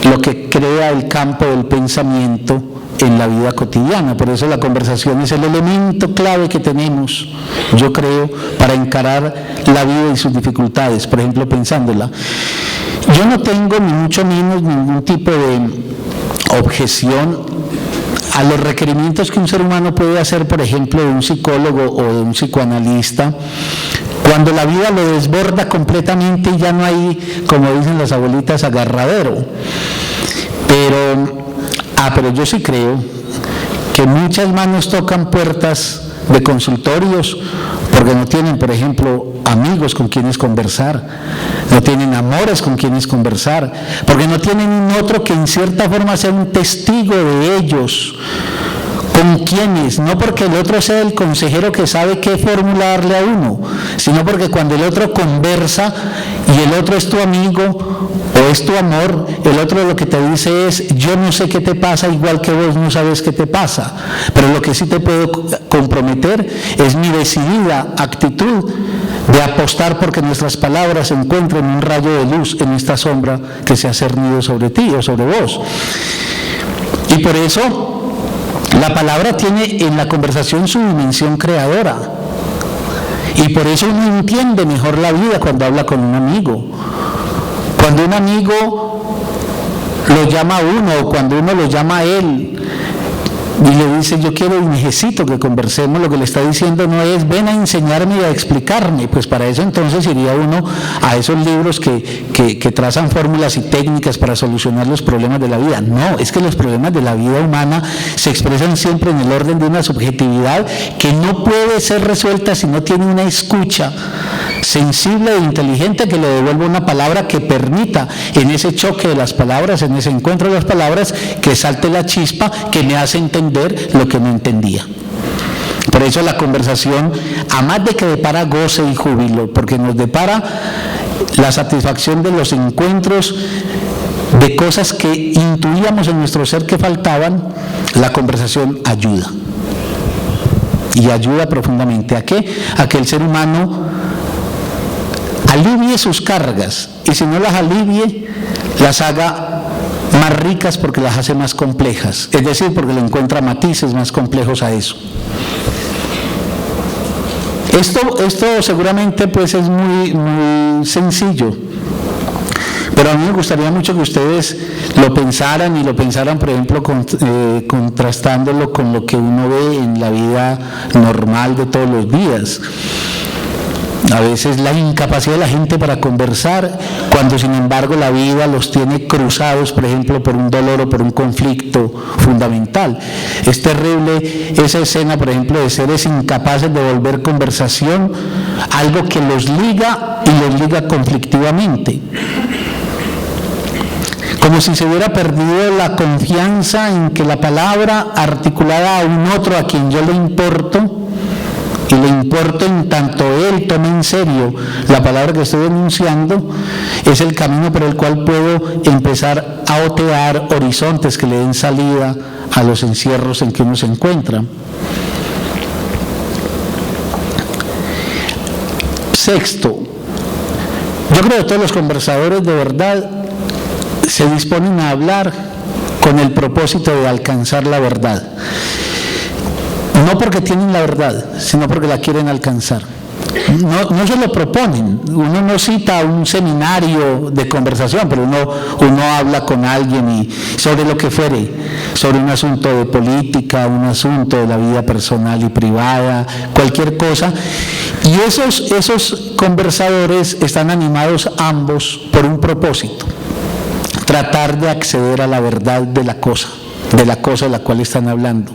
lo que crea el campo del pensamiento en la vida cotidiana. Por eso la conversación es el elemento clave que tenemos, yo creo, para encarar la vida y sus dificultades, por ejemplo, pensándola. Yo no tengo ni mucho menos ningún tipo de objeción a los requerimientos que un ser humano puede hacer, por ejemplo, de un psicólogo o de un psicoanalista, cuando la vida lo desborda completamente y ya no hay, como dicen las abuelitas, agarradero. Pero yo sí creo que muchas manos tocan puertas de consultorios porque no tienen, por ejemplo, amigos con quienes conversar, no tienen amores con quienes conversar, porque no tienen un otro que en cierta forma sea un testigo de ellos. ¿Con quiénes? No porque el otro sea el consejero que sabe qué fórmula darle a uno, sino porque cuando el otro conversa y el otro es tu amigo o es tu amor, el otro lo que te dice es: yo no sé qué te pasa, igual que vos no sabes qué te pasa, pero lo que sí te puedo comprometer es mi decidida actitud de apostar porque nuestras palabras encuentren un rayo de luz en esta sombra que se ha cernido sobre ti o sobre vos. Y por eso la palabra tiene en la conversación su dimensión creadora, y por eso uno entiende mejor la vida cuando habla con un amigo. Cuando un amigo lo llama a uno, o cuando uno lo llama a él y le dice: yo quiero y necesito que conversemos, lo que le está diciendo no es: ven a enseñarme y a explicarme. Pues para eso entonces iría uno a esos libros que trazan fórmulas y técnicas para solucionar los problemas de la vida. No, es que los problemas de la vida humana se expresan siempre en el orden de una subjetividad que no puede ser resuelta si no tiene una escucha sensible e inteligente que le devuelva una palabra que permita, en ese choque de las palabras, en ese encuentro de las palabras, que salte la chispa que me hace entender lo que no entendía. Por eso la conversación, además de que depara goce y júbilo, porque nos depara la satisfacción de los encuentros de cosas que intuíamos en nuestro ser que faltaban, la conversación ayuda. Y ayuda profundamente. ¿A qué? A que el ser humano alivie sus cargas, y si no las alivie, las haga más ricas porque las hace más complejas, es decir, porque le encuentra matices más complejos a eso. Esto seguramente pues es muy sencillo, pero a mí me gustaría mucho que ustedes lo pensaran y lo pensaran, por ejemplo, contrastándolo con lo que uno ve en la vida normal de todos los días. A veces la incapacidad de la gente para conversar, cuando sin embargo la vida los tiene cruzados, por ejemplo, por un dolor o por un conflicto fundamental. Es terrible esa escena, por ejemplo, de seres incapaces de volver conversación, algo que los liga y los liga conflictivamente. Como si se hubiera perdido la confianza en que la palabra articulada a un otro a quien yo le importo, y le importa en tanto él tome en serio la palabra que estoy denunciando, es el camino por el cual puedo empezar a otear horizontes que le den salida a los encierros en que uno se encuentra. Sexto, yo creo que todos los conversadores de verdad se disponen a hablar con el propósito de alcanzar la verdad. No porque tienen la verdad, sino porque la quieren alcanzar. No se lo proponen. Uno no cita un seminario de conversación, pero uno habla con alguien y sobre lo que fuere, sobre un asunto de política, un asunto de la vida personal y privada, cualquier cosa. Y esos conversadores están animados ambos por un propósito: tratar de acceder a la verdad de la cosa de la cual están hablando.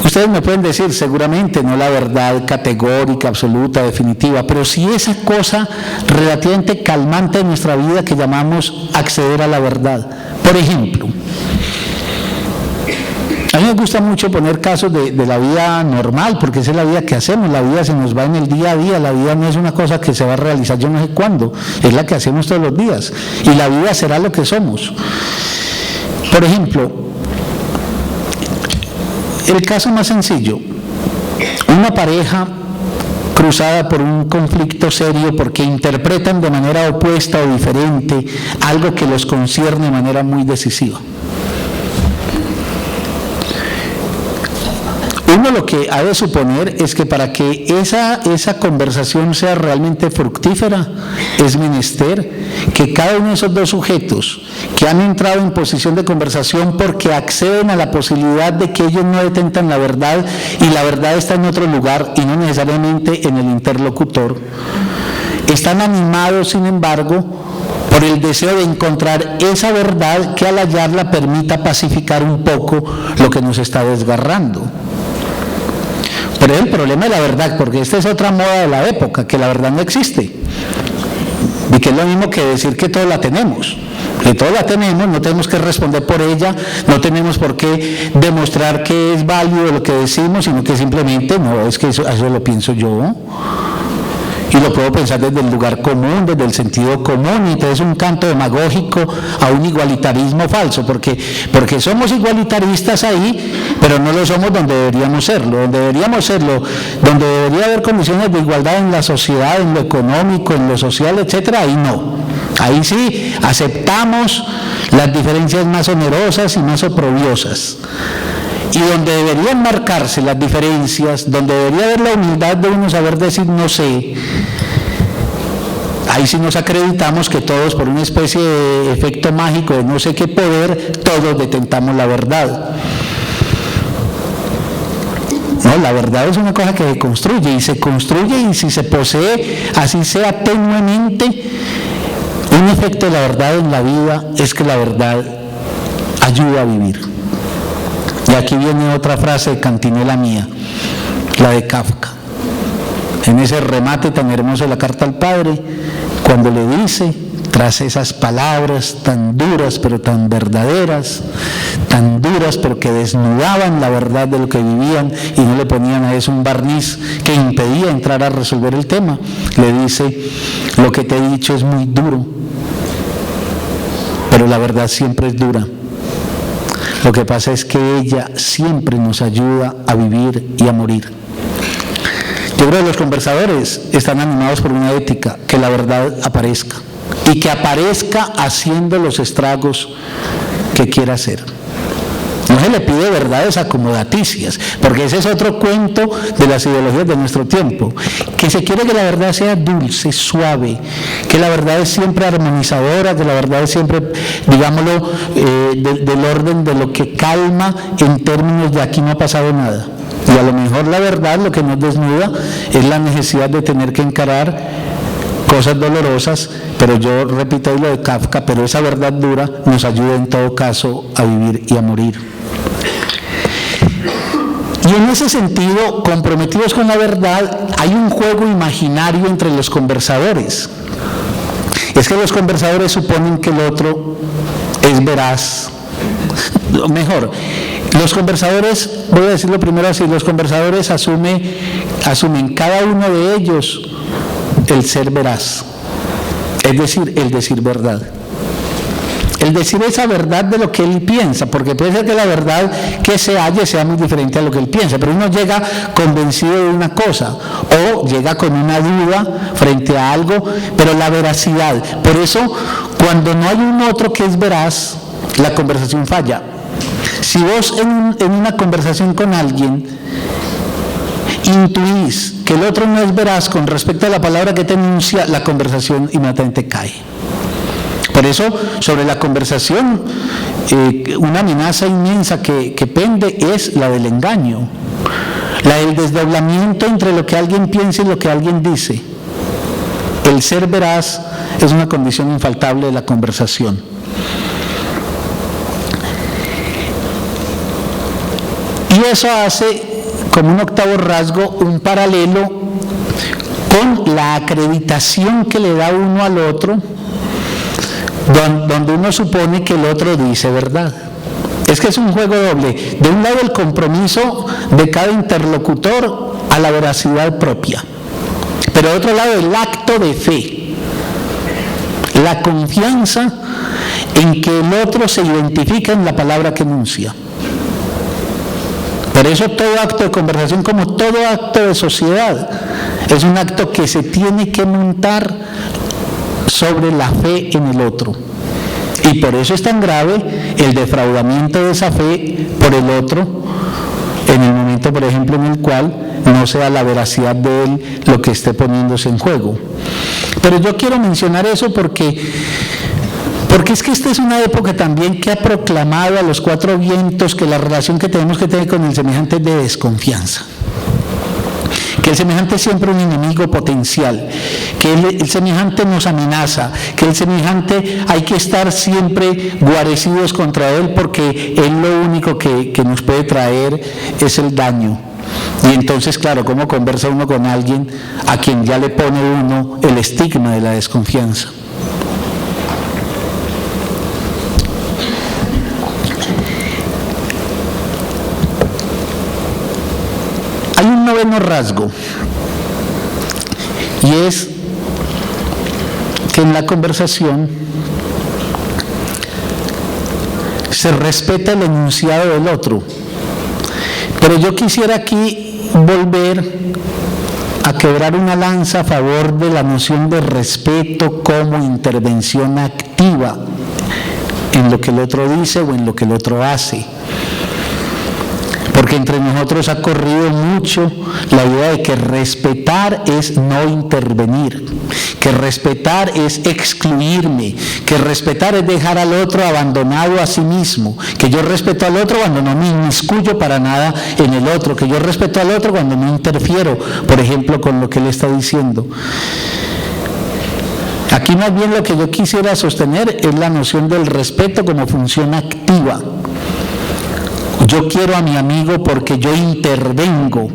Ustedes me pueden decir, seguramente no la verdad categórica, absoluta, definitiva, pero sí esa cosa relativamente calmante de nuestra vida que llamamos acceder a la verdad. Por ejemplo, a mí me gusta mucho poner casos de la vida normal, porque esa es la vida que hacemos. La vida se nos va en el día a día. La vida no es una cosa que se va a realizar yo no sé cuándo, es la que hacemos todos los días, y la vida será lo que somos. Por ejemplo, el caso más sencillo: una pareja cruzada por un conflicto serio porque interpretan de manera opuesta o diferente algo que los concierne de manera muy decisiva. Uno lo que ha de suponer es que para que esa conversación sea realmente fructífera, es menester que cada uno de esos dos sujetos que han entrado en posición de conversación porque acceden a la posibilidad de que ellos no detentan la verdad y la verdad está en otro lugar y no necesariamente en el interlocutor, están animados, sin embargo, por el deseo de encontrar esa verdad que al hallarla permita pacificar un poco lo que nos está desgarrando. Pero es el problema de la verdad, porque esta es otra moda de la época, que la verdad no existe. Y que es lo mismo que decir que todos la tenemos. Que todos la tenemos, no tenemos que responder por ella, no tenemos por qué demostrar que es válido lo que decimos, sino que simplemente, no, es que eso lo pienso yo. Y lo puedo pensar desde el lugar común, desde el sentido común, y entonces es un canto demagógico a un igualitarismo falso, porque somos igualitaristas ahí, pero no lo somos donde deberíamos serlo. Donde deberíamos serlo, donde debería haber condiciones de igualdad en la sociedad, en lo económico, en lo social, etcétera, ahí no. Ahí sí aceptamos las diferencias más onerosas y más oprobiosas. Y donde deberían marcarse las diferencias, donde debería haber la humildad de uno saber decir no sé, ahí sí nos acreditamos que todos, por una especie de efecto mágico de no sé qué poder, todos detentamos la verdad. No, la verdad es una cosa que se construye, y si se posee, así sea tenuemente, un efecto de la verdad en la vida es que la verdad ayuda a vivir. Y aquí viene otra frase de cantinela mía, la de Kafka. En ese remate tan hermoso de la carta al padre, cuando le dice, tras esas palabras tan duras pero tan verdaderas, tan duras pero que desnudaban la verdad de lo que vivían y no le ponían a eso un barniz que impedía entrar a resolver el tema, le dice, lo que te he dicho es muy duro, pero la verdad siempre es dura. Lo que pasa es que ella siempre nos ayuda a vivir y a morir. Yo creo que los conversadores están animados por una ética, que la verdad aparezca, y que aparezca haciendo los estragos que quiera hacer. No se le pide verdades acomodaticias, porque ese es otro cuento de las ideologías de nuestro tiempo, que se quiere que la verdad sea dulce, suave, que la verdad es siempre armonizadora, que la verdad es siempre, digámoslo, del orden de lo que calma en términos de aquí no ha pasado nada. Y a lo mejor la verdad lo que nos desnuda es la necesidad de tener que encarar cosas dolorosas, pero yo repito ahí lo de Kafka, pero esa verdad dura nos ayuda en todo caso a vivir y a morir. Y en ese sentido, comprometidos con la verdad, hay un juego imaginario entre los conversadores. Es que los conversadores suponen que el otro es veraz. Mejor, los conversadores, voy a decirlo primero así, los conversadores asumen cada uno de ellos el ser veraz, es decir, el decir verdad. El decir esa verdad de lo que él piensa, porque puede ser que la verdad que se halle sea muy diferente a lo que él piensa, pero uno llega convencido de una cosa, o llega con una duda frente a algo, pero la veracidad. Por eso, cuando no hay un otro que es veraz, la conversación falla. Si vos en una conversación con alguien intuís que el otro no es veraz con respecto a la palabra que te enuncia, la conversación inmediatamente cae. Por eso, sobre la conversación, una amenaza inmensa que pende es la del engaño, la del desdoblamiento entre lo que alguien piensa y lo que alguien dice. El ser veraz es una condición infaltable de la conversación. Y eso hace, como un octavo rasgo, un paralelo con la acreditación que le da uno al otro, donde uno supone que el otro dice verdad. Es que es un juego doble. De un lado, el compromiso de cada interlocutor a la veracidad propia, pero de otro lado, el acto de fe, la confianza en que el otro se identifica en la palabra que enuncia. Por eso todo acto de conversación, como todo acto de sociedad, es un acto que se tiene que montar sobre la fe en el otro. Y por eso es tan grave el defraudamiento de esa fe por el otro, en el momento, por ejemplo, en el cual no sea la veracidad de él lo que esté poniéndose en juego. Pero yo quiero mencionar eso porque es que esta es una época también que ha proclamado a los cuatro vientos que la relación que tenemos que tener con el semejante es de desconfianza. Que el semejante es siempre un enemigo potencial, que el semejante nos amenaza, que el semejante hay que estar siempre guarecidos contra él porque él lo único que nos puede traer es el daño. Y entonces, claro, ¿cómo conversa uno con alguien a quien ya le pone uno el estigma de la desconfianza? Hay un noveno rasgo, y es que en la conversación se respeta el enunciado del otro. Pero yo quisiera aquí volver a quebrar una lanza a favor de la noción de respeto como intervención activa en lo que el otro dice o en lo que el otro hace. Porque entre nosotros ha corrido mucho la idea de que respetar es no intervenir, que respetar es excluirme, que respetar es dejar al otro abandonado a sí mismo, que yo respeto al otro cuando no me inmiscuyo para nada en el otro, que yo respeto al otro cuando no interfiero, por ejemplo, con lo que él está diciendo. Aquí más bien lo que yo quisiera sostener es la noción del respeto como función activa. Yo quiero a mi amigo porque yo intervengo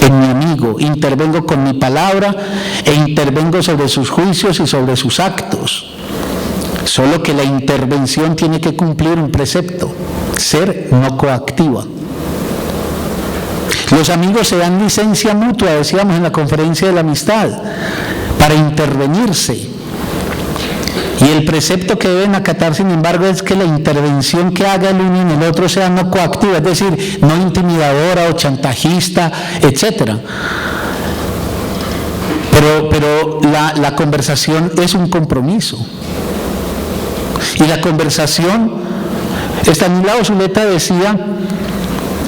en mi amigo, intervengo con mi palabra e intervengo sobre sus juicios y sobre sus actos. Solo que la intervención tiene que cumplir un precepto: ser no coactiva. Los amigos se dan licencia mutua, decíamos en la conferencia de la amistad, para intervenirse. Y el precepto que deben acatar, sin embargo, es que la intervención que haga el uno en el otro sea no coactiva, es decir, no intimidadora o chantajista, etc. Pero la conversación es un compromiso. Y la conversación Estanislao Zuleta decía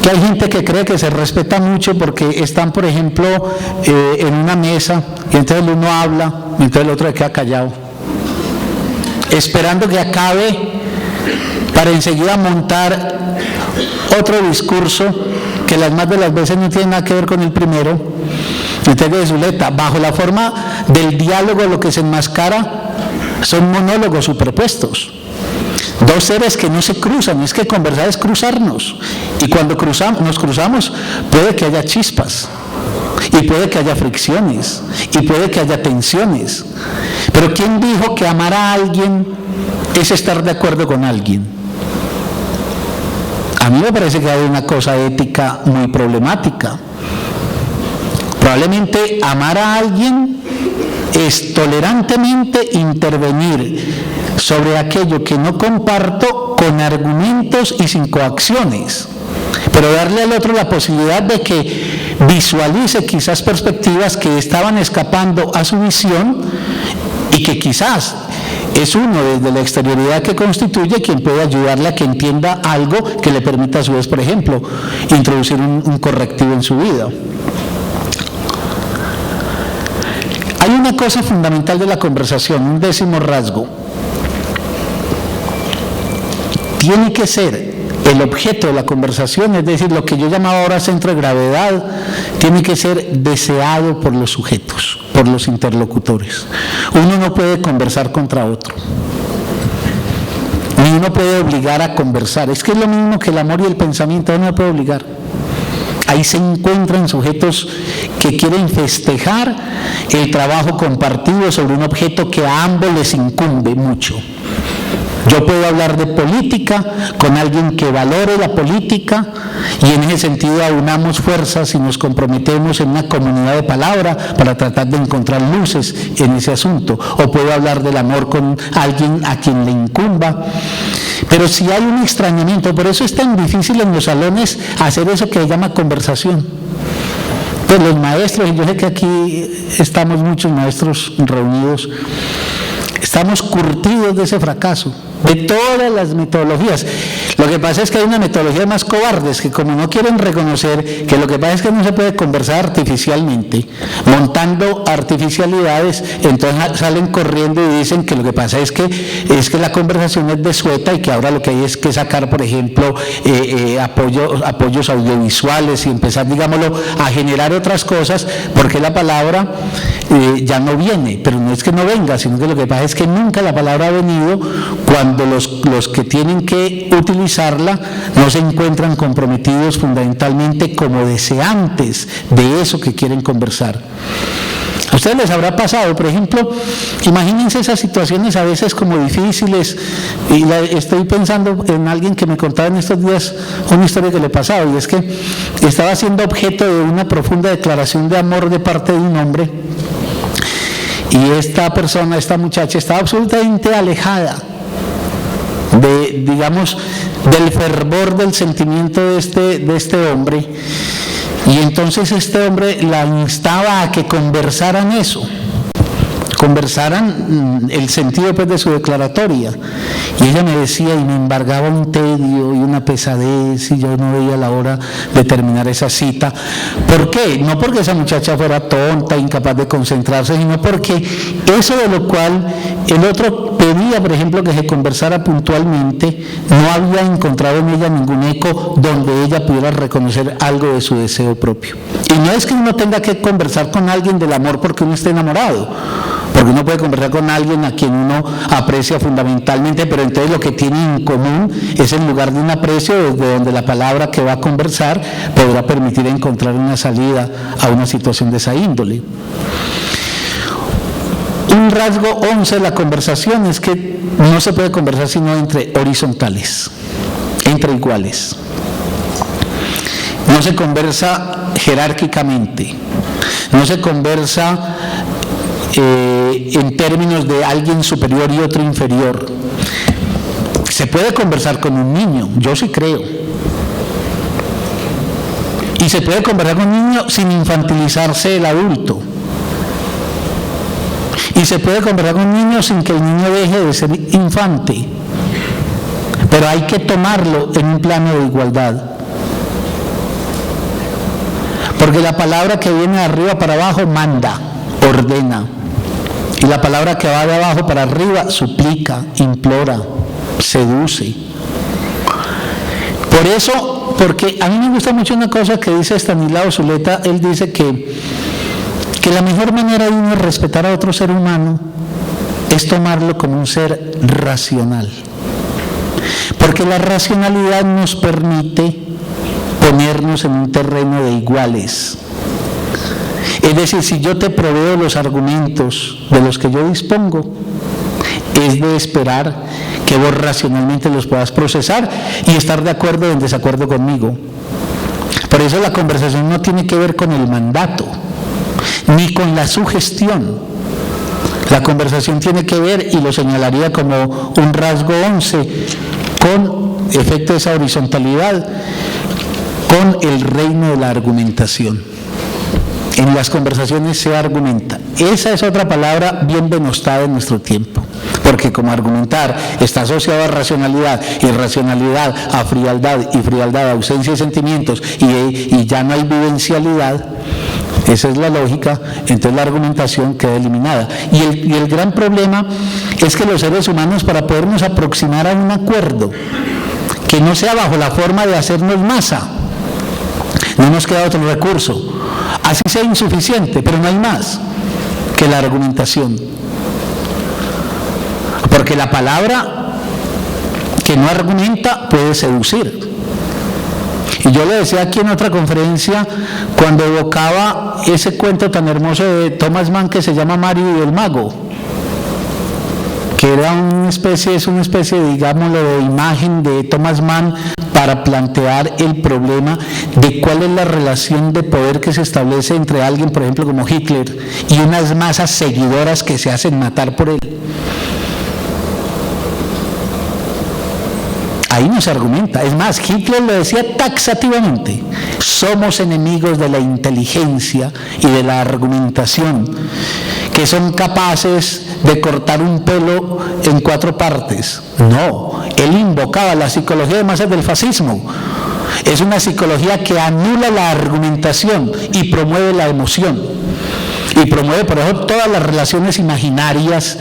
que hay gente que cree que se respeta mucho porque están, por ejemplo, en una mesa y entonces el uno habla y entonces el otro se queda callado, esperando que acabe para enseguida montar otro discurso que las más de las veces no tiene nada que ver con el primero. Entonces Zuleta, bajo la forma del diálogo, lo que se enmascara son monólogos superpuestos. Dos seres que no se cruzan, es que conversar es cruzarnos. Y cuando nos cruzamos, puede que haya chispas, y puede que haya fricciones, y puede que haya tensiones. Pero ¿quién dijo que amar a alguien es estar de acuerdo con alguien? A mí me parece que hay una cosa ética muy problemática. Probablemente amar a alguien es tolerantemente intervenir sobre aquello que no comparto con argumentos y sin coacciones, pero darle al otro la posibilidad de que visualice quizás perspectivas que estaban escapando a su visión y que quizás es uno desde la exterioridad que constituye quien puede ayudarle a que entienda algo que le permita a su vez, por ejemplo, introducir un correctivo en su vida. Hay una cosa fundamental de la conversación, un 10º rasgo. Tiene que ser el objeto de la conversación, es decir, lo que yo llamaba ahora centro de gravedad, tiene que ser deseado por los sujetos, por los interlocutores. Uno no puede conversar contra otro, ni uno puede obligar a conversar. Es que es lo mismo que el amor y el pensamiento, uno no puede obligar. Ahí se encuentran sujetos que quieren festejar el trabajo compartido sobre un objeto que a ambos les incumbe mucho. Yo puedo hablar de política con alguien que valore la política y en ese sentido aunamos fuerzas y nos comprometemos en una comunidad de palabra para tratar de encontrar luces en ese asunto. O puedo hablar del amor con alguien a quien le incumba. Pero si hay un extrañamiento, por eso es tan difícil en los salones hacer eso que se llama conversación. Pues los maestros, y yo sé que aquí estamos muchos maestros reunidos, estamos curtidos de ese fracaso, de todas las metodologías. Lo que pasa es que hay una metodología más cobardes que como no quieren reconocer que lo que pasa es que no se puede conversar artificialmente, montando artificialidades, entonces salen corriendo y dicen que lo que pasa es que la conversación es desueta y que ahora lo que hay es que sacar, por ejemplo, apoyos audiovisuales y empezar, digámoslo, a generar otras cosas, porque la palabra ya no viene, pero no es que no venga, sino que lo que pasa es que nunca la palabra ha venido cuando los que tienen que utilizarla no se encuentran comprometidos fundamentalmente como deseantes de eso que quieren conversar. A ustedes les habrá pasado, por ejemplo, imagínense esas situaciones a veces como difíciles, y estoy pensando en alguien que me contaba en estos días una historia que le pasaba, y es que estaba siendo objeto de una profunda declaración de amor de parte de un hombre, y esta persona, esta muchacha, estaba absolutamente alejada del fervor del sentimiento de este hombre, y entonces este hombre la instaba a que conversaran el sentido pues de su declaratoria, y ella me decía y me embargaba un tedio y una pesadez y yo no veía la hora de terminar esa cita. ¿Por qué? No porque esa muchacha fuera tonta, incapaz de concentrarse, sino porque eso de lo cual el otro pedía, por ejemplo, que se conversara puntualmente, no había encontrado en ella ningún eco donde ella pudiera reconocer algo de su deseo propio. Y no es que uno tenga que conversar con alguien del amor porque uno esté enamorado, porque uno puede conversar con alguien a quien uno aprecia fundamentalmente, pero entonces lo que tiene en común es en lugar de un aprecio desde donde la palabra que va a conversar podrá permitir encontrar una salida a una situación de esa índole. Un rasgo 11 de la conversación es que no se puede conversar sino entre horizontales, entre iguales. No se conversa jerárquicamente, no se conversa en términos de alguien superior y otro inferior. Se puede conversar con un niño, yo sí creo. Y se puede conversar con un niño sin infantilizarse el adulto. Y se puede conversar con un niño sin que el niño deje de ser infante. pero hay que tomarlo en un plano de igualdad. Porque la palabra que viene de arriba para abajo manda, ordena. Y la palabra que va de abajo para arriba suplica, implora, seduce. Por eso, porque a mí me gusta mucho una cosa que dice Estanislao Zuleta. Él dice que la mejor manera de uno respetar a otro ser humano es tomarlo como un ser racional. Porque la racionalidad nos permite ponernos en un terreno de iguales. Es decir, si yo te proveo los argumentos de los que yo dispongo, es de esperar que vos racionalmente los puedas procesar y estar de acuerdo o en desacuerdo conmigo. Por eso la conversación no tiene que ver con el mandato, ni con la sugestión. La conversación tiene que ver, y lo señalaría como un rasgo 11, con efecto de esa horizontalidad, con el reino de la argumentación. En las conversaciones se argumenta. Esa es otra palabra bien denostada en nuestro tiempo, porque como argumentar está asociado a racionalidad, y racionalidad a frialdad, y frialdad a ausencia de sentimientos, y ya no hay vivencialidad. Esa es la lógica. Entonces la argumentación queda eliminada. Y el gran problema es que los seres humanos, para podernos aproximar a un acuerdo que no sea bajo la forma de hacernos masa, no nos queda otro recurso, así sea insuficiente, pero no hay más que la argumentación. Porque la palabra que no argumenta puede seducir. Y yo le decía aquí en otra conferencia, cuando evocaba ese cuento tan hermoso de Thomas Mann que se llama Mario y el mago, que era es una especie, digámoslo, de imagen de Thomas Mann para plantear el problema de cuál es la relación de poder que se establece entre alguien, por ejemplo, como Hitler, y unas masas seguidoras que se hacen matar por él. Ahí no se argumenta. Es más, Hitler lo decía taxativamente: somos enemigos de la inteligencia y de la argumentación, que son capaces de cortar un pelo en 4 partes. No, él invocaba la psicología de masas del fascismo. Es una psicología que anula la argumentación y promueve la emoción. Y promueve, por ejemplo, todas las relaciones imaginarias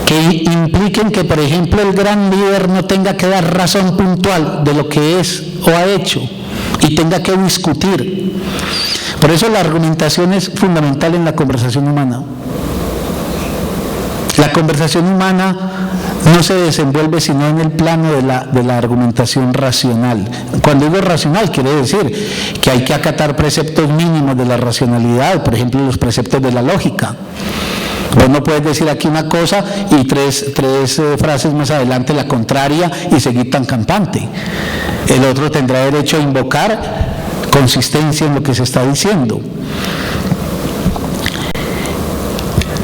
que impliquen que, por ejemplo, el gran líder no tenga que dar razón puntual de lo que es o ha hecho y tenga que discutir. Por eso la argumentación es fundamental en la conversación humana. La conversación humana no se desenvuelve sino en el plano de la argumentación racional. Cuando digo racional, quiere decir que hay que acatar preceptos mínimos de la racionalidad, por ejemplo, los preceptos de la lógica. Vos no puedes decir aquí una cosa y tres frases más adelante la contraria y seguir tan campante. El otro tendrá derecho a invocar consistencia en lo que se está diciendo.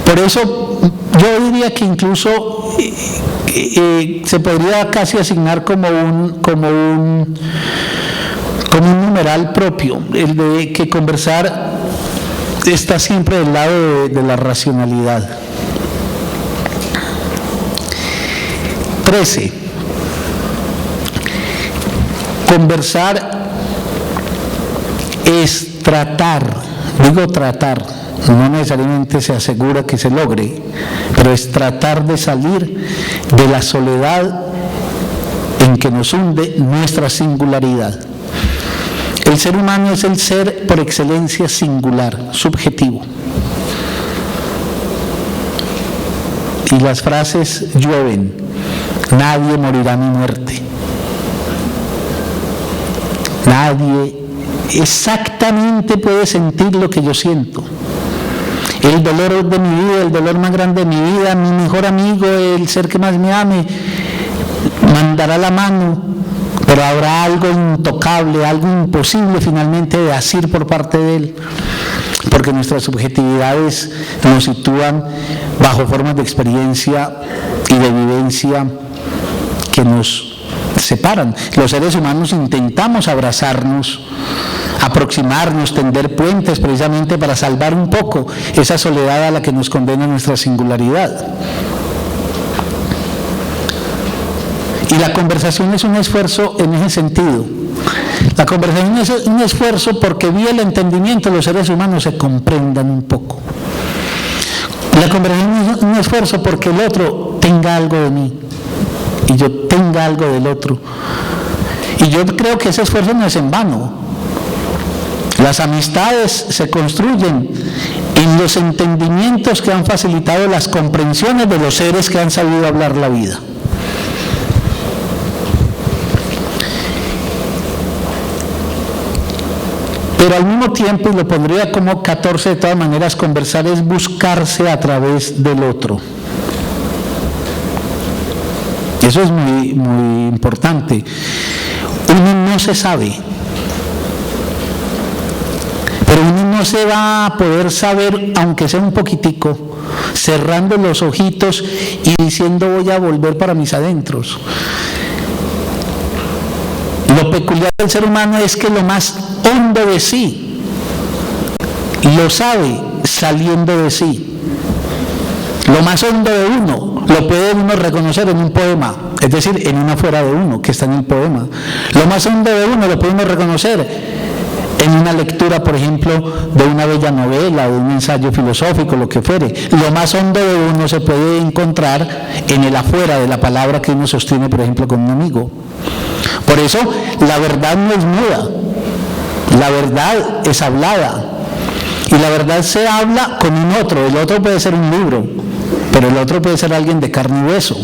Por eso yo diría que incluso se podría casi asignar como un numeral propio, el de que conversar está siempre del lado de la racionalidad. 13. Conversar es tratar, digo tratar, no necesariamente se asegura que se logre, pero es tratar de salir de la soledad en que nos hunde nuestra singularidad. El ser humano es el ser por excelencia singular, subjetivo. Y las frases llueven: nadie morirá a mi muerte. Nadie exactamente puede sentir lo que yo siento. El dolor de mi vida, el dolor más grande de mi vida, mi mejor amigo, el ser que más me ame, mandará la mano, pero habrá algo intocable, algo imposible finalmente de asir por parte de él, porque nuestras subjetividades nos sitúan bajo formas de experiencia y de vivencia que nos separan. Los seres humanos intentamos abrazarnos, aproximarnos, tender puentes precisamente para salvar un poco esa soledad a la que nos condena nuestra singularidad. Y la conversación es un esfuerzo en ese sentido. La conversación es un esfuerzo porque vía el entendimiento los seres humanos se comprendan un poco. La conversación es un esfuerzo porque el otro tenga algo de mí y yo tenga algo del otro. Y yo creo que ese esfuerzo no es en vano. Las amistades se construyen en los entendimientos que han facilitado las comprensiones de los seres que han sabido hablar la vida. Pero al mismo tiempo, y lo pondría como 14 de todas maneras, conversar es buscarse a través del otro. Eso es muy, muy importante. Uno no se sabe, pero uno no se va a poder saber, aunque sea un poquitico, cerrando los ojitos y diciendo voy a volver para mis adentros. Lo peculiar del ser humano es que lo más hondo de sí lo sabe saliendo de sí. Lo más hondo de uno lo puede uno reconocer en un poema, es decir, en una fuera de uno que está en el poema. Lo más hondo de uno lo puede uno reconocer en una lectura, por ejemplo, de una bella novela, de un ensayo filosófico, lo que fuere. Lo más hondo de uno se puede encontrar en el afuera de la palabra que uno sostiene, por ejemplo, con un amigo. Por eso, la verdad no es muda, la verdad es hablada. Y la verdad se habla con un otro. El otro puede ser un libro, pero el otro puede ser alguien de carne y hueso.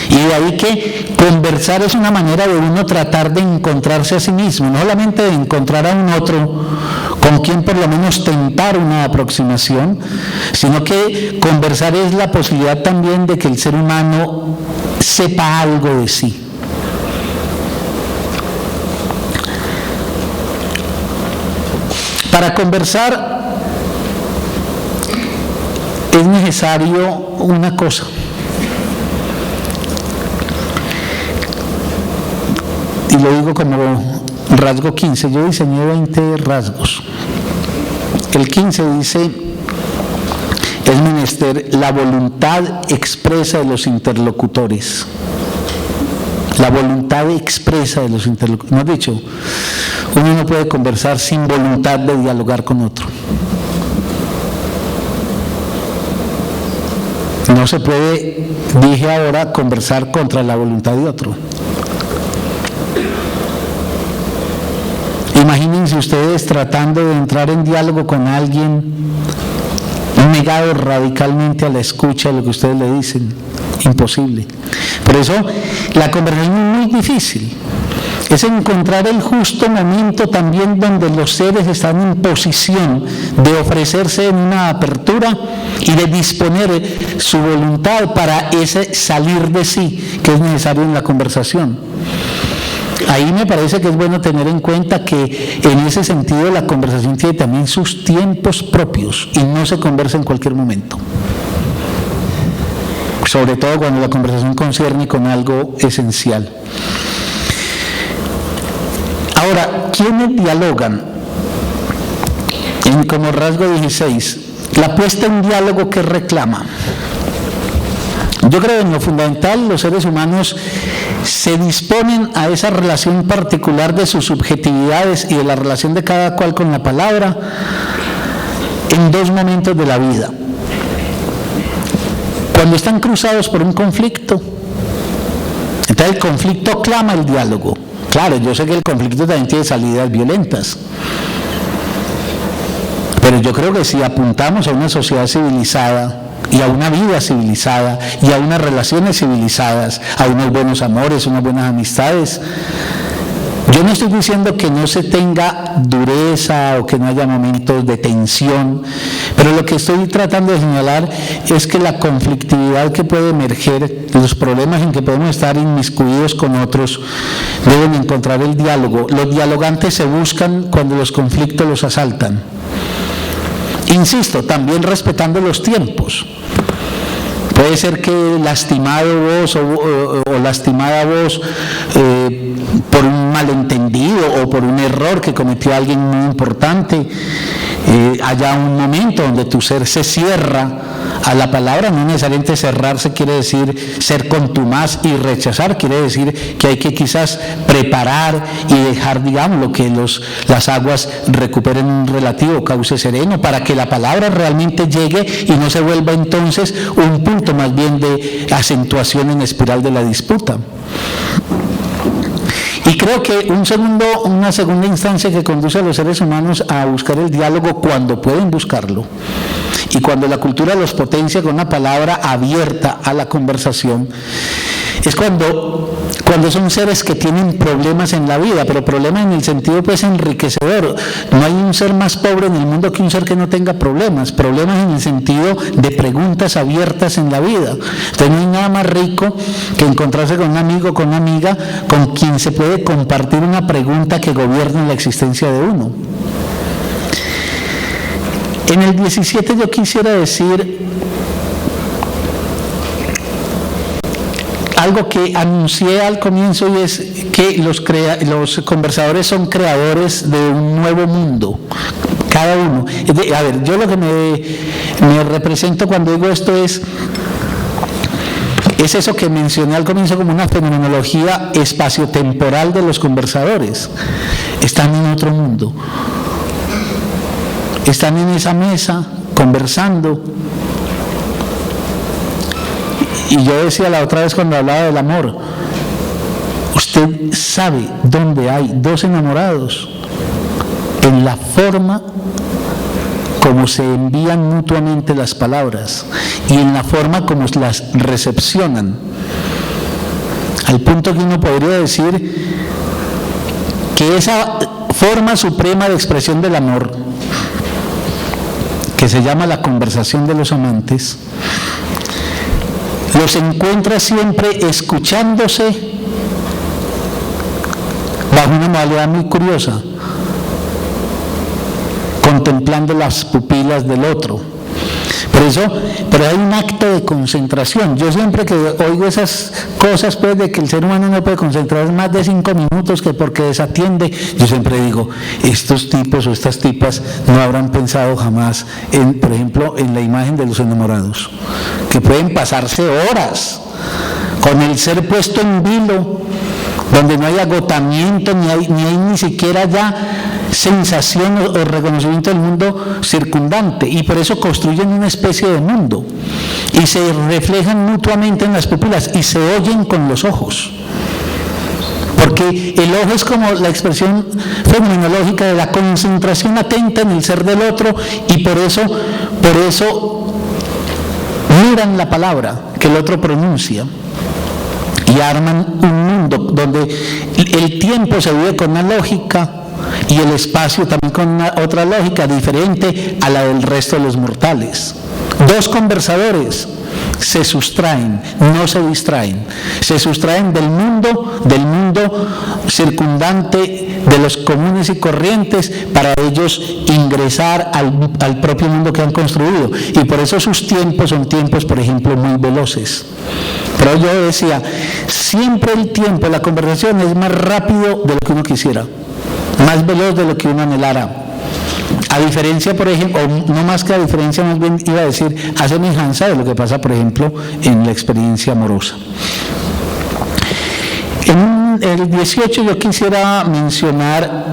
Y de ahí que conversar es una manera de uno tratar de encontrarse a sí mismo, no solamente de encontrar a un otro con quien por lo menos tentar una aproximación, sino que conversar es la posibilidad también de que el ser humano sepa algo de sí. Para conversar es necesario una cosa. Y lo digo como rasgo 15, yo diseñé 20 rasgos. El 15 dice, es menester la voluntad expresa de los interlocutores. La voluntad expresa de los interlocutores. ¿No has dicho? Uno no puede conversar sin voluntad de dialogar con otro. No se puede, dije ahora, conversar contra la voluntad de otro. Imagínense ustedes tratando de entrar en diálogo con alguien negado radicalmente a la escucha de lo que ustedes le dicen. Imposible. Por eso la conversación es muy difícil. Es encontrar el justo momento también donde los seres están en posición de ofrecerse en una apertura y de disponer su voluntad para ese salir de sí que es necesario en la conversación. Ahí me parece que es bueno tener en cuenta que en ese sentido la conversación tiene también sus tiempos propios y no se conversa en cualquier momento. Sobre todo cuando la conversación concierne con algo esencial. Ahora, ¿quiénes dialogan? Como rasgo 16, la puesta en diálogo que reclama. Yo creo que en lo fundamental los seres humanos se disponen a esa relación particular de sus subjetividades y de la relación de cada cual con la palabra en dos momentos de la vida. Cuando están cruzados por un conflicto, entonces el conflicto clama el diálogo. Claro, yo sé que el conflicto también tiene salidas violentas, pero yo creo que si apuntamos a una sociedad civilizada y a una vida civilizada y a unas relaciones civilizadas, a unos buenos amores, unas buenas amistades, yo no estoy diciendo que no se tenga dureza o que no haya momentos de tensión, pero lo que estoy tratando de señalar es que la conflictividad que puede emerger, los problemas en que podemos estar inmiscuidos con otros, deben encontrar el diálogo. Los dialogantes se buscan cuando los conflictos los asaltan. Insisto, también respetando los tiempos. Puede ser que lastimado vos o lastimada vos por un malentendido o por un error que cometió alguien muy importante, haya un momento donde tu ser se cierra a la palabra. No necesariamente cerrarse quiere decir ser contumaz y rechazar, quiere decir que hay que quizás preparar y dejar, digamos, lo que las aguas recuperen un relativo cauce sereno para que la palabra realmente llegue y no se vuelva entonces un punto más bien de acentuación en espiral de la disputa. Y creo que una segunda instancia que conduce a los seres humanos a buscar el diálogo cuando pueden buscarlo y cuando la cultura los potencia con una palabra abierta a la conversación, es cuando son seres que tienen problemas en la vida, pero problemas en el sentido pues enriquecedor. No hay un ser más pobre en el mundo que un ser que no tenga problemas en el sentido de preguntas abiertas en la vida. Entonces no hay nada más rico que encontrarse con un amigo, con una amiga, con quien se puede compartir una pregunta que gobierne la existencia de uno. En el 17 yo quisiera decir algo que anuncié al comienzo, y es que los conversadores son creadores de un nuevo mundo, cada uno. A ver, yo lo que me represento cuando digo esto es eso que mencioné al comienzo como una fenomenología espaciotemporal de los conversadores. Están en otro mundo, están en esa mesa conversando. Y yo decía la otra vez cuando hablaba del amor, usted sabe dónde hay dos enamorados, en la forma como se envían mutuamente las palabras y en la forma como las recepcionan, al punto que uno podría decir que esa forma suprema de expresión del amor, que se llama la conversación de los amantes, los encuentra siempre escuchándose bajo una modalidad muy curiosa, contemplando las pupilas del otro. Pero hay un acto de concentración. Yo siempre que oigo esas cosas, pues, de que el ser humano no puede concentrar más de 5 minutos que porque desatiende, yo siempre digo, estos tipos o estas tipas no habrán pensado jamás por ejemplo, en la imagen de los enamorados, que pueden pasarse horas con el ser puesto en vilo, donde no hay agotamiento, ni hay ni siquiera ya sensación o reconocimiento del mundo circundante, y por eso construyen una especie de mundo y se reflejan mutuamente en las pupilas y se oyen con los ojos, porque el ojo es como la expresión fenomenológica de la concentración atenta en el ser del otro, y por eso miran la palabra que el otro pronuncia y arman un mundo donde el tiempo se vive con una lógica y el espacio también con otra lógica diferente a la del resto de los mortales. Dos conversadores se sustraen, no se distraen, se sustraen del mundo circundante, de los comunes y corrientes, para ellos ingresar al propio mundo que han construido, y por eso sus tiempos son tiempos, por ejemplo, muy veloces. Pero yo decía, siempre el tiempo, la conversación es más rápido de lo que uno quisiera, más veloz de lo que uno anhelara. A diferencia, por ejemplo, o no más que a diferencia, más bien iba a decir, a semejanza de lo que pasa, por ejemplo, en la experiencia amorosa. En el 18 yo quisiera mencionar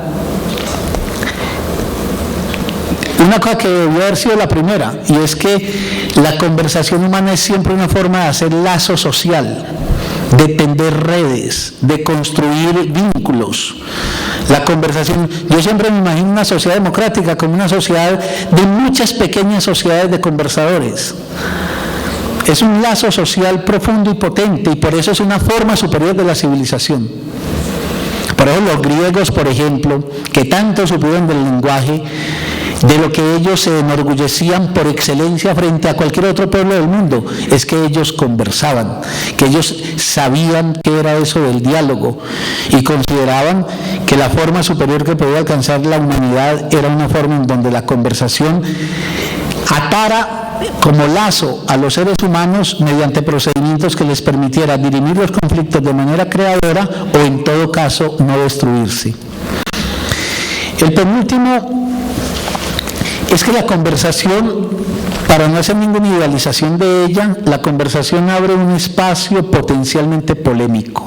una cosa que debió haber sido la primera, y es que la conversación humana es siempre una forma de hacer lazo social, de tender redes, de construir vínculos. La conversación, yo siempre me imagino una sociedad democrática como una sociedad de muchas pequeñas sociedades de conversadores. Es un lazo social profundo y potente, y por eso es una forma superior de la civilización. Por eso los griegos, por ejemplo, que tanto supieron del lenguaje, de lo que ellos se enorgullecían por excelencia frente a cualquier otro pueblo del mundo, es que ellos conversaban, que ellos sabían qué era eso del diálogo, y consideraban que la forma superior que podía alcanzar la humanidad era una forma en donde la conversación atara como lazo a los seres humanos mediante procedimientos que les permitiera dirimir los conflictos de manera creadora, o en todo caso no destruirse. El penúltimo es que la conversación, para no hacer ninguna idealización de ella, la conversación abre un espacio potencialmente polémico.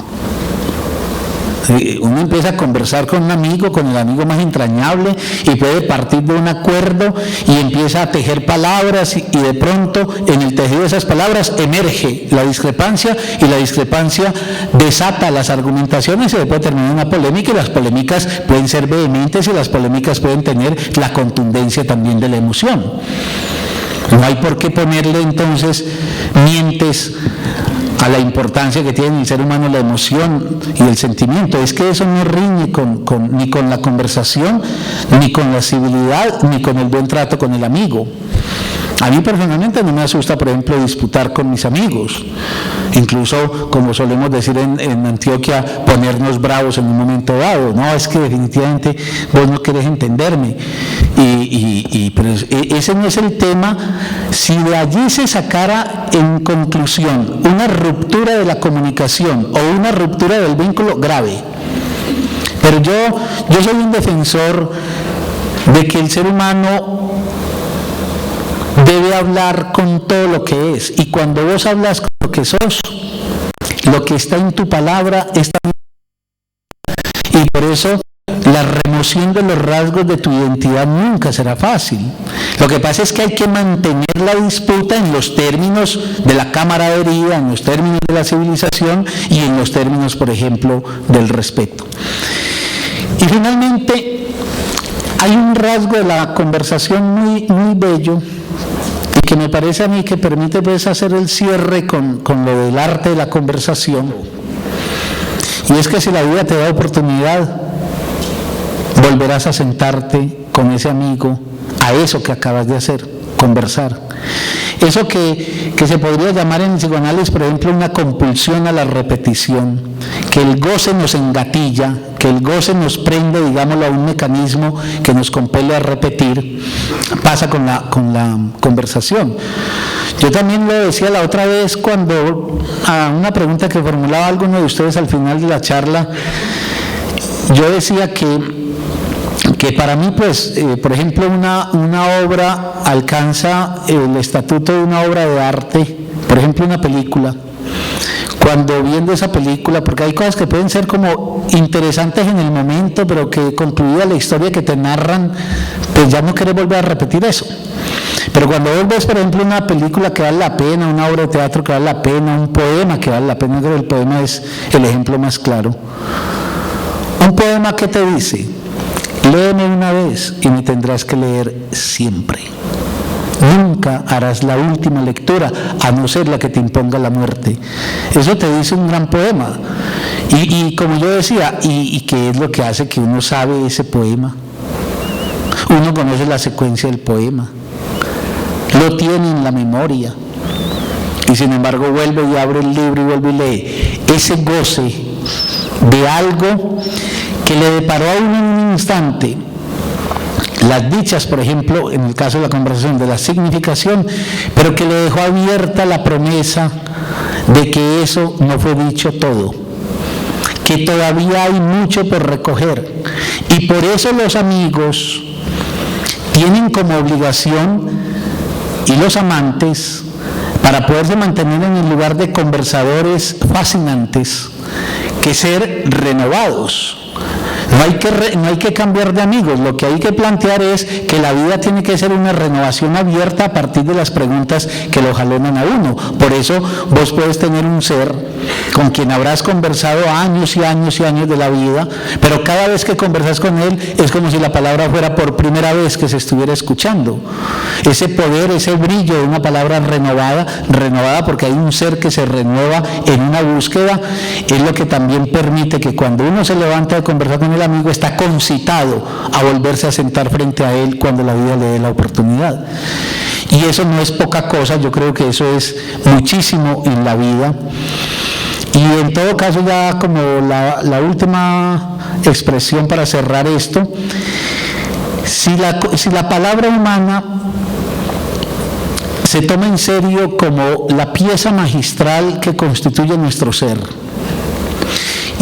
Uno empieza a conversar con un amigo, con el amigo más entrañable, y puede partir de un acuerdo y empieza a tejer palabras, y de pronto en el tejido de esas palabras emerge la discrepancia, y la discrepancia desata las argumentaciones y después termina una polémica, y las polémicas pueden ser vehementes y las polémicas pueden tener la contundencia también de la emoción. No hay por qué ponerle entonces mientes a la importancia que tiene en el ser humano la emoción y el sentimiento. Es que eso no riñe ni con la conversación, ni con la civilidad, ni con el buen trato con el amigo. A mí personalmente no me asusta, por ejemplo, disputar con mis amigos, incluso, como solemos decir en Antioquia, ponernos bravos en un momento dado. No, es que definitivamente vos no querés entenderme, pero ese no es el tema. Si de allí se sacara en conclusión una ruptura de la comunicación o una ruptura del vínculo, grave. Pero yo soy un defensor de que el ser humano debe hablar con todo lo que es, y cuando vos hablas con lo que sos, lo que está en tu palabra está, y por eso la remoción de los rasgos de tu identidad nunca será fácil. Lo que pasa es que hay que mantener la disputa en los términos de la camaradería, en los términos de la civilización y en los términos, por ejemplo, del respeto. Y finalmente hay un rasgo de la conversación muy, muy bello, y que me parece a mí que permite pues hacer el cierre con lo del arte de la conversación, y es que si la vida te da oportunidad, volverás a sentarte con ese amigo a eso que acabas de hacer, conversar. Eso que se podría llamar en el psicoanálisis, por ejemplo, una compulsión a la repetición, que el goce nos engatilla, que el goce nos prende, digámoslo, a un mecanismo que nos compele a repetir, pasa con la conversación. Yo también lo decía la otra vez cuando, a una pregunta que formulaba alguno de ustedes al final de la charla, yo decía que para mí, pues, por ejemplo, una obra alcanza el estatuto de una obra de arte, por ejemplo, una película. Cuando viendo esa película, porque hay cosas que pueden ser como interesantes en el momento, pero que concluida la historia que te narran, pues ya no querés volver a repetir eso. Pero cuando vos ves, por ejemplo, una película que vale la pena, una obra de teatro que vale la pena, un poema que vale la pena, creo que el poema es el ejemplo más claro. Un poema que te dice: léeme una vez y me tendrás que leer siempre. Nunca harás la última lectura, a no ser la que te imponga la muerte. Eso te dice un gran poema. Y como yo decía, ¿y qué es lo que hace que uno sabe ese poema? Uno conoce la secuencia del poema, lo tiene en la memoria, y sin embargo vuelve y abre el libro y vuelve y lee. Ese goce de algo que le deparó a uno en un instante las dichas, por ejemplo, en el caso de la conversación, de la significación, pero que le dejó abierta la promesa de que eso no fue dicho todo, que todavía hay mucho por recoger. Y por eso los amigos tienen como obligación, y los amantes, para poderse mantener en el lugar de conversadores fascinantes, que ser renovados. No hay que cambiar de amigos, lo que hay que plantear es que la vida tiene que ser una renovación abierta a partir de las preguntas que lo jalonan a uno. Por eso vos puedes tener un ser con quien habrás conversado años y años y años de la vida, pero cada vez que conversas con él es como si la palabra fuera por primera vez que se estuviera escuchando. Ese poder, ese brillo de una palabra renovada porque hay un ser que se renueva en una búsqueda, es lo que también permite que cuando uno se levanta de conversar con el amigo, está concitado a volverse a sentar frente a él cuando la vida le dé la oportunidad. Y eso no es poca cosa, yo creo que eso es muchísimo en la vida. Y en todo caso, ya como la última expresión para cerrar esto, si la palabra humana se toma en serio como la pieza magistral que constituye nuestro ser,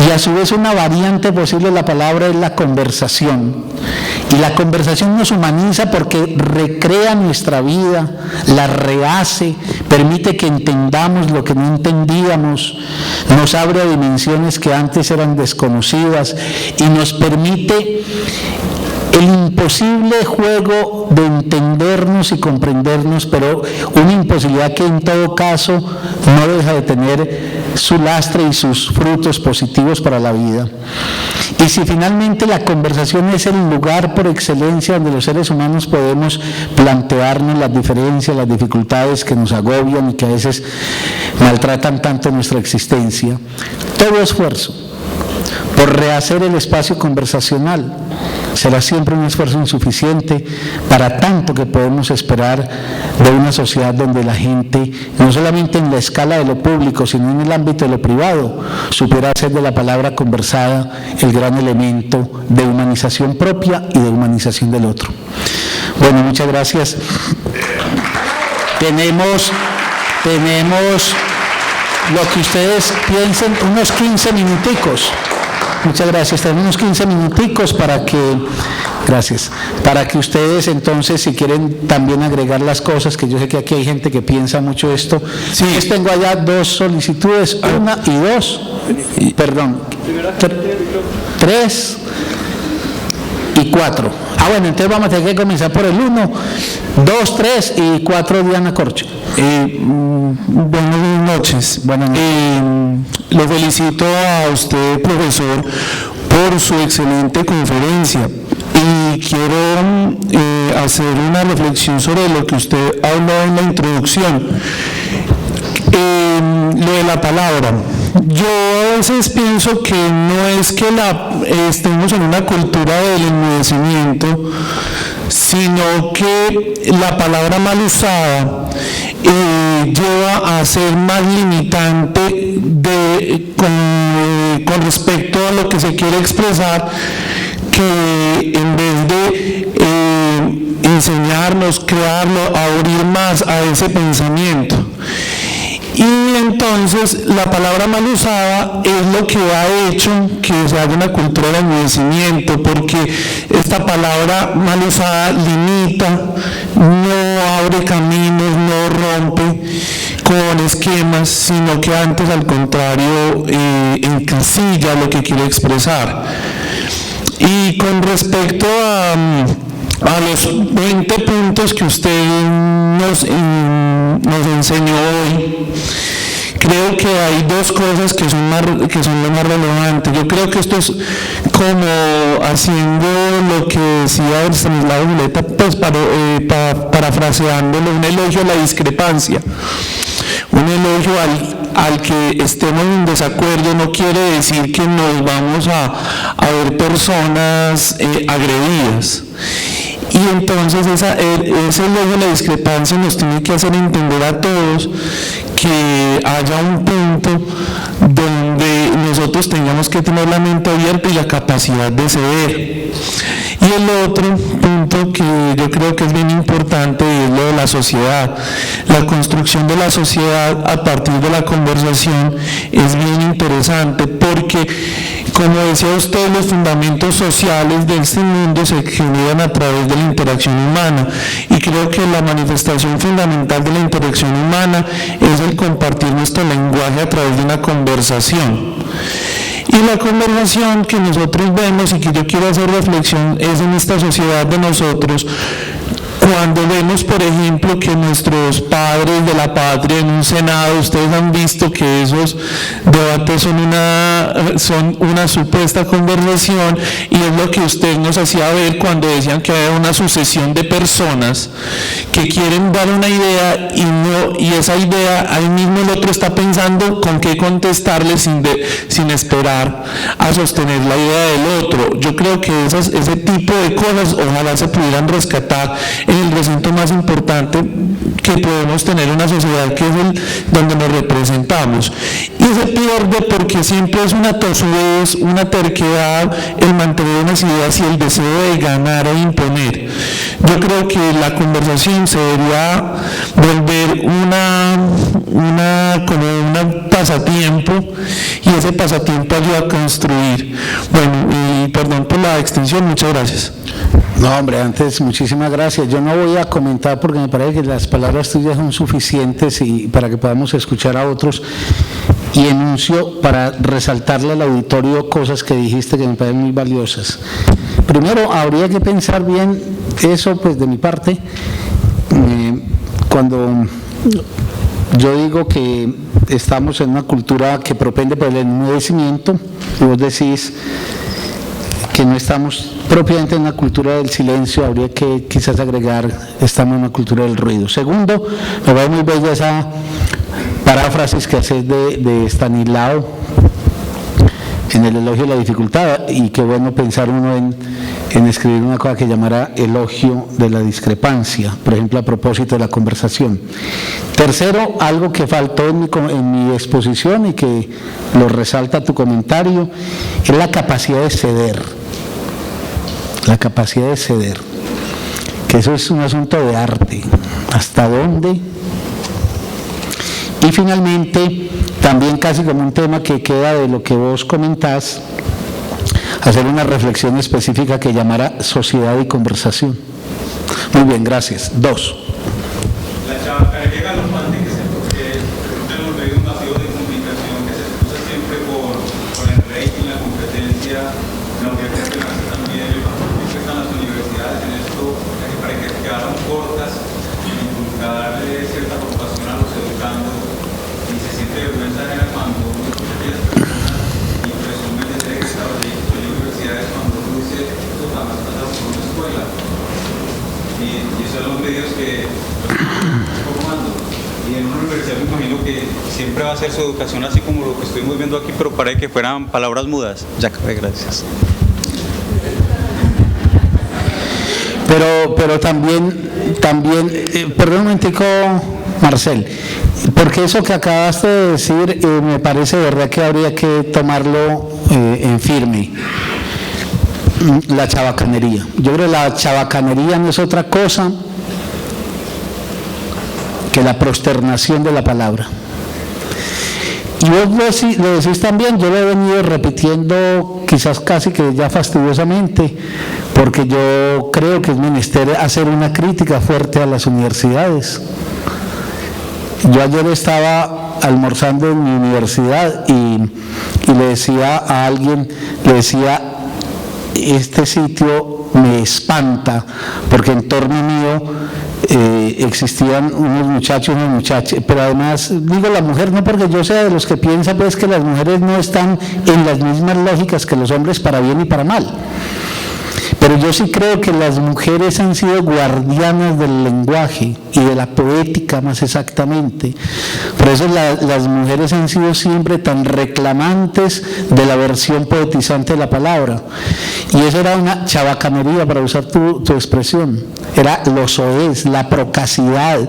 Y a su vez una variante posible de la palabra es la conversación. Y la conversación nos humaniza porque recrea nuestra vida, la rehace, permite que entendamos lo que no entendíamos, nos abre a dimensiones que antes eran desconocidas y nos permite el imposible juego de entendernos y comprendernos, pero una imposibilidad que en todo caso no deja de tener su lastre y sus frutos positivos para la vida. Y si finalmente la conversación es el lugar por excelencia donde los seres humanos podemos plantearnos las diferencias, las dificultades que nos agobian y que a veces maltratan tanto nuestra existencia, todo esfuerzo por rehacer el espacio conversacional será siempre un esfuerzo insuficiente para tanto que podemos esperar de una sociedad donde la gente, no solamente en la escala de lo público, sino en el ámbito de lo privado, supiera hacer de la palabra conversada el gran elemento de humanización propia y de humanización del otro. Bueno, muchas gracias. Tenemos lo que ustedes piensen, unos 15 minuticos. Muchas gracias. Tenemos unos 15 minuticos para que ustedes entonces, si quieren también agregar las cosas, que yo sé que aquí hay gente que piensa mucho esto. Sí. Tengo allá dos solicitudes, una y dos, perdón, 3 y 4. Bueno, entonces vamos a tener que comenzar por el 1, 2, 3 y 4, Diana Corcho. Buenas noches. Lo felicito a usted, profesor, por su excelente conferencia. Y quiero hacer una reflexión sobre lo que usted habló en la introducción. Lo de la palabra. Yo a veces pienso que no es que estemos en una cultura del enmudecimiento, sino que la palabra mal usada lleva a ser más limitante con respecto a lo que se quiere expresar, que en vez de enseñarnos, crearlo, abrir más a ese pensamiento. Y entonces la palabra mal usada es lo que ha hecho que se haga una cultura del enmudecimiento, porque esta palabra mal usada limita, no abre caminos, no rompe con esquemas, sino que antes al contrario encasilla lo que quiere expresar. Y con respecto a los 20 puntos que usted nos enseñó hoy, creo que hay dos cosas que son lo más relevante. Yo creo que esto es como haciendo lo que decía Estanislao Zuleta, pues parafraseándolo, un elogio a la discrepancia. Un elogio al que estemos en desacuerdo no quiere decir que nos vamos a ver personas agredidas. Y entonces ese elogio a la discrepancia nos tiene que hacer entender a todos que haya un punto donde nosotros tengamos que tener la mente abierta y la capacidad de ceder. Y el otro punto que yo creo que es bien importante es lo de la sociedad. La construcción de la sociedad a partir de la conversación es bien interesante porque, como decía usted, los fundamentos sociales de este mundo se generan a través de la interacción humana, y creo que la manifestación fundamental de la interacción humana es el compartir nuestro lenguaje a través de una conversación. Y la conversación que nosotros vemos y que yo quiero hacer reflexión es en esta sociedad de nosotros, cuando vemos, por ejemplo, que nuestros padres de la patria en un Senado, ustedes han visto que esos debates son una supuesta conversación, y es lo que usted nos hacía ver cuando decían que había una sucesión de personas que quieren dar una idea y esa idea, ahí mismo el otro está pensando con qué contestarle sin esperar a sostener la idea del otro. Yo creo que ese tipo de cosas ojalá se pudieran rescatar en el recinto más importante que podemos tener una sociedad, que es donde nos representamos. Y se pierde porque siempre es una tosudez, una terquedad, el mantener unas ideas y el deseo de ganar e imponer. Yo creo que la conversación se debería volver como una pasatiempo y ese pasatiempo ayuda a construir. Bueno, y perdón por la extensión, muchas gracias. No, hombre, antes, muchísimas gracias. Yo no voy a comentar porque me parece que las palabras tuyas son suficientes y para que podamos escuchar a otros. Y enuncio para resaltarle al auditorio cosas que dijiste que me parecen muy valiosas. Primero, habría que pensar bien eso, pues de mi parte, cuando yo digo que estamos en una cultura que propende por el enmudecimiento, y vos decís que no estamos propiamente en una cultura del silencio, habría que quizás agregar, estamos en una cultura del ruido. Segundo, me parece muy bella esa paráfrasis que haces de Stanislao en el elogio de la dificultad, y qué bueno pensar uno en escribir una cosa que llamara elogio de la discrepancia, por ejemplo, a propósito de la conversación. Tercero, algo que faltó en mi exposición y que lo resalta tu comentario, es la capacidad de ceder. La capacidad de ceder, que eso es un asunto de arte. ¿Hasta dónde? Y finalmente, también casi como un tema que queda de lo que vos comentás, hacer una reflexión específica que llamara sociedad y conversación. Muy bien, gracias. 2. La chabacanería galopante que se en los medios masivos de comunicación, que se excusa siempre por el rating, la competencia, la universidad que nace también, siempre están las universidades en esto, para que quedaron cortas, inculcar cierta preocupación a los educandos, y se siente vergüenza en cuando uno escucha a aquellas personas y presumen de ser egresados de universidades cuando uno dice esto jamás pasado por una escuela. Y esos son los medios que están formando. Y en una universidad me imagino que siempre va a ser su educación así como lo que estuvimos viendo aquí, pero parece que fueran palabras mudas. Ya acabé, gracias. Pero también perdón un momentico, Marcel, porque eso que acabaste de decir me parece de verdad que habría que tomarlo en firme. La chabacanería. Yo creo que la chabacanería no es otra cosa que la prosternación de la palabra. Y vos lo decís también, yo lo he venido repitiendo quizás casi que ya fastidiosamente, porque yo creo que es menester hacer una crítica fuerte a las universidades. Yo ayer estaba almorzando en mi universidad y le decía a alguien, este sitio me espanta, porque en torno mío existían unos muchachos, unas muchachas, pero además digo la mujer no porque yo sea de los que piensa pues que las mujeres no están en las mismas lógicas que los hombres para bien y para mal. Pero yo sí creo que las mujeres han sido guardianas del lenguaje y de la poética más exactamente. Por eso las mujeres han sido siempre tan reclamantes de la versión poetizante de la palabra. Y eso era una chabacanería, para usar tu expresión. Era los soez, la procacidad,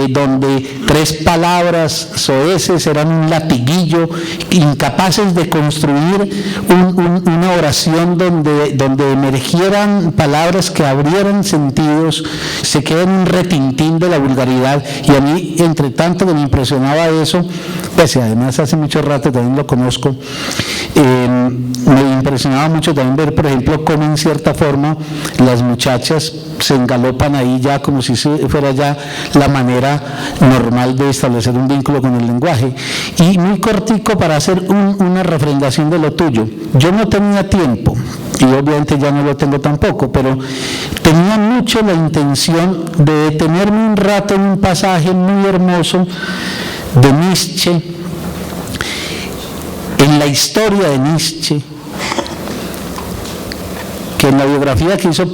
donde 3 palabras soeces eran un latiguillo, incapaces de construir una oración donde emergieran palabras que abrieran sentidos, se queda en un retintín de la vulgaridad. Y a mí, entre tanto que me impresionaba eso, pues y además hace mucho rato también lo conozco, me impresionaba mucho también ver, por ejemplo, cómo en cierta forma las muchachas se engalopan ahí ya como si fuera ya la manera normal de establecer un vínculo con el lenguaje. Y muy cortico para hacer una refrendación de lo tuyo. Yo no tenía tiempo, y obviamente ya no lo tengo tampoco, pero tenía mucho la intención de detenerme un rato en un pasaje muy hermoso de Nietzsche, en la historia de Nietzsche, que en la biografía que hizo,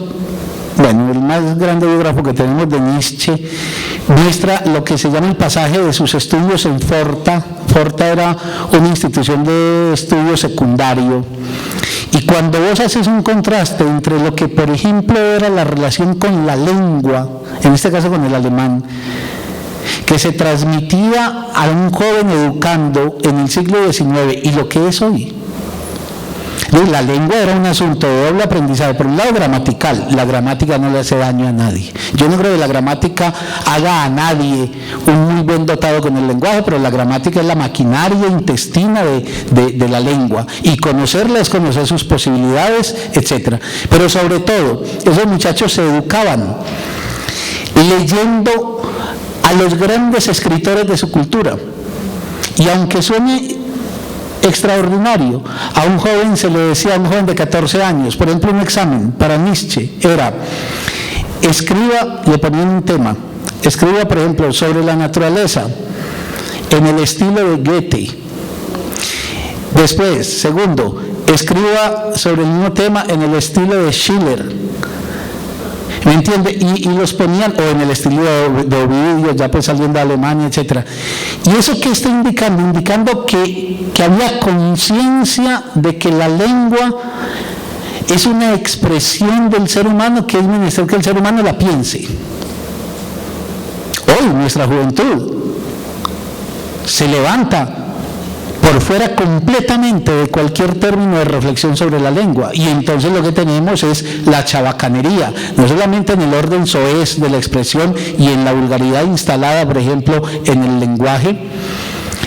bueno, el más grande biógrafo que tenemos de Nietzsche, muestra lo que se llama el pasaje de sus estudios en Forta. Forta era una institución de estudio secundario. Y cuando vos haces un contraste entre lo que, por ejemplo, era la relación con la lengua, en este caso con el alemán, que se transmitía a un joven educando en el siglo XIX y lo que es hoy. La lengua era un asunto de doble aprendizaje. Por un lado, gramatical. La gramática no le hace daño a nadie. Yo no creo que la gramática haga a nadie un muy buen dotado con el lenguaje, pero la gramática es la maquinaria intestina de la lengua. Y conocerla es conocer sus posibilidades, etc. Pero sobre todo, esos muchachos se educaban leyendo a los grandes escritores de su cultura. Y aunque suene extraordinario, a un joven se le decía, a un joven de 14 años, por ejemplo, un examen para Nietzsche era, escriba, le ponían un tema, escriba, por ejemplo, sobre la naturaleza, en el estilo de Goethe. Después, segundo, escriba sobre el mismo tema en el estilo de Schiller. ¿Me entiende? Y los ponían, o en el estilo de Ovidio, ya pues saliendo de Alemania, etc. ¿Y eso qué está indicando? Indicando que había conciencia de que la lengua es una expresión del ser humano, que es menester que el ser humano la piense. Hoy nuestra juventud se levanta por fuera completamente de cualquier término de reflexión sobre la lengua, y entonces lo que tenemos es la chabacanería, no solamente en el orden soez de la expresión y en la vulgaridad instalada, por ejemplo, en el lenguaje,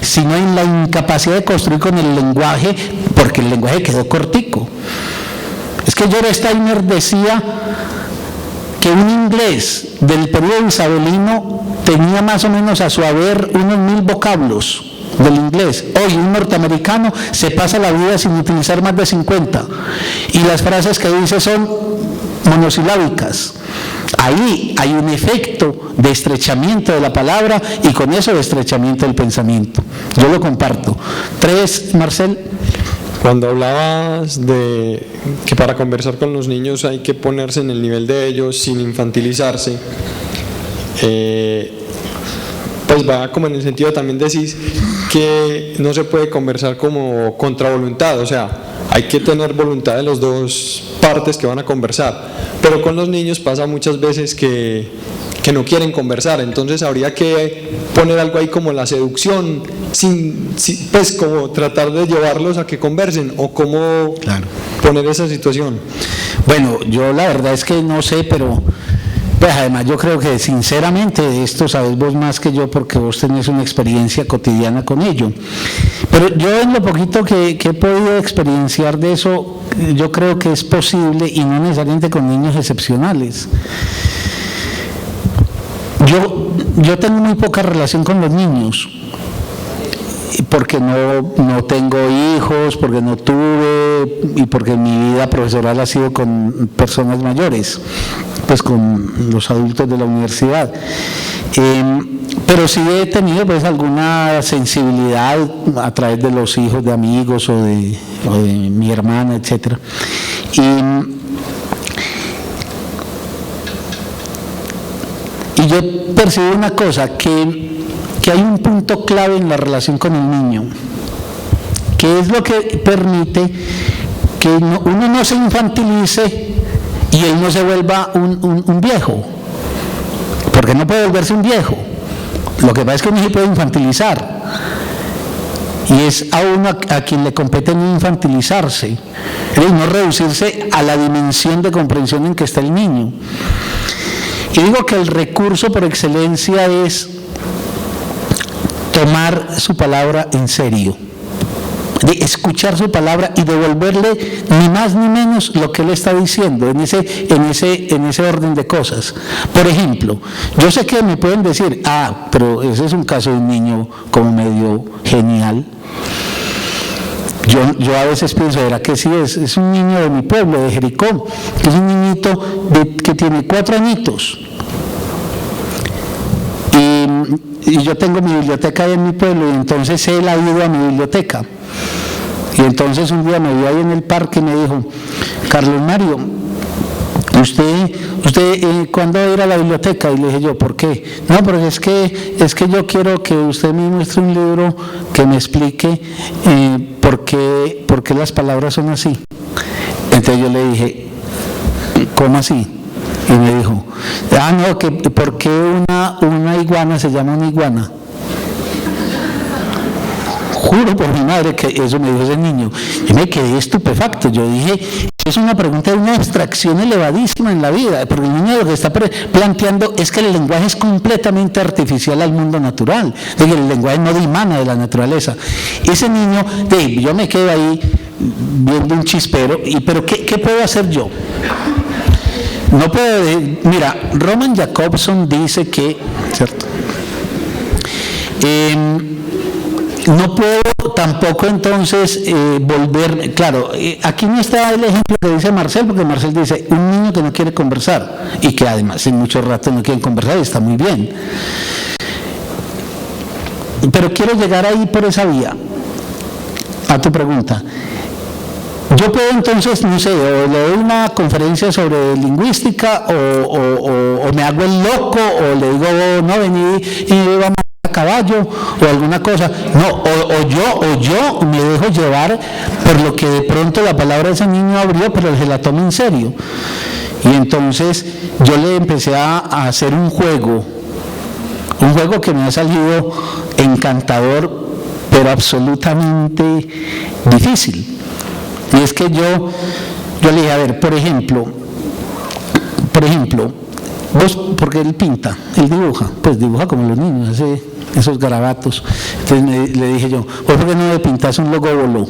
sino en la incapacidad de construir con el lenguaje, porque el lenguaje quedó cortico. Es que George Steiner decía que un inglés del periodo isabelino tenía más o menos a su haber unos 1000 vocablos del inglés. Hoy un norteamericano se pasa la vida sin utilizar más de 50, y las frases que dice son monosilábicas. Ahí hay un efecto de estrechamiento de la palabra, y con eso de estrechamiento del pensamiento. Yo lo comparto. 3, Marcel. Cuando hablabas de que para conversar con los niños hay que ponerse en el nivel de ellos sin infantilizarse, pues va como en el sentido, también decís que no se puede conversar como contra voluntad, o sea, hay que tener voluntad de las dos partes que van a conversar, pero con los niños pasa muchas veces que no quieren conversar, entonces habría que poner algo ahí como la seducción, pues como tratar de llevarlos a que conversen, o cómo poner esa situación. Bueno, yo la verdad es que no sé, pero pues además yo creo que sinceramente de esto sabes vos más que yo, porque vos tenés una experiencia cotidiana con ello. Pero yo en lo poquito que he podido experienciar de eso, yo creo que es posible, y no necesariamente con niños excepcionales. Yo tengo muy poca relación con los niños, porque no tengo hijos, porque no tuve, y porque mi vida profesoral ha sido con personas mayores, pues con los adultos de la universidad. Pero sí he tenido pues alguna sensibilidad a través de los hijos de amigos o de mi hermana, etc. Y yo percibo una cosa, que hay un punto clave en la relación con el niño, que es lo que permite que uno no se infantilice y él no se vuelva un viejo, porque no puede volverse un viejo. Lo que pasa es que uno se puede infantilizar, y es a uno a quien le compete no infantilizarse, y no reducirse a la dimensión de comprensión en que está el niño. Y digo que el recurso por excelencia es tomar su palabra en serio, de escuchar su palabra y devolverle ni más ni menos lo que él está diciendo en ese orden de cosas. Por ejemplo, yo sé que me pueden decir, pero ese es un caso de un niño como medio genial. Yo a veces pienso, ¿era que sí? Es un niño de mi pueblo, de Jericó, que es un niñito que tiene 4 añitos. Y yo tengo mi biblioteca ahí en mi pueblo, y entonces él ha ido a mi biblioteca. Y entonces un día me vio ahí en el parque y me dijo, Carlos Mario, ¿usted cuándo va a ir a la biblioteca? Y le dije yo, ¿por qué? No, pero es que yo quiero que usted me muestre un libro que me explique por qué las palabras son así. Entonces yo le dije, ¿cómo así? Y me dijo, no, que ¿por qué una iguana se llama una iguana? juro por mi madre que eso me dijo ese niño. Yo me quedé estupefacto. Yo dije, es una pregunta de una abstracción elevadísima en la vida, porque el niño lo que está planteando es que el lenguaje es completamente artificial al mundo natural, de que el lenguaje no dimana de la naturaleza. Ese niño, yo me quedo ahí viendo un chispero, pero ¿qué puedo hacer yo? No puedo, mira, Roman Jacobson dice que, ¿cierto? No puedo tampoco entonces volver, claro, aquí no está el ejemplo que dice Marcel, porque Marcel dice, un niño que no quiere conversar, y que además en muchos ratos no quieren conversar, y está muy bien. Pero quiero llegar ahí por esa vía, a tu pregunta. Yo puedo entonces, no sé, o le doy una conferencia sobre lingüística, o me hago el loco, o le digo, no, vení y vamos a caballo, o alguna cosa. No, o yo me dejo llevar por lo que de pronto la palabra de ese niño abrió, pero se la toma en serio. Y entonces yo le empecé a hacer un juego que me ha salido encantador, pero absolutamente difícil. Y es que yo le dije, a ver, por ejemplo, vos, porque él pinta, él dibuja como los niños, hace esos garabatos. Entonces le dije yo, ¿vos por qué no le pintás un logóbolo?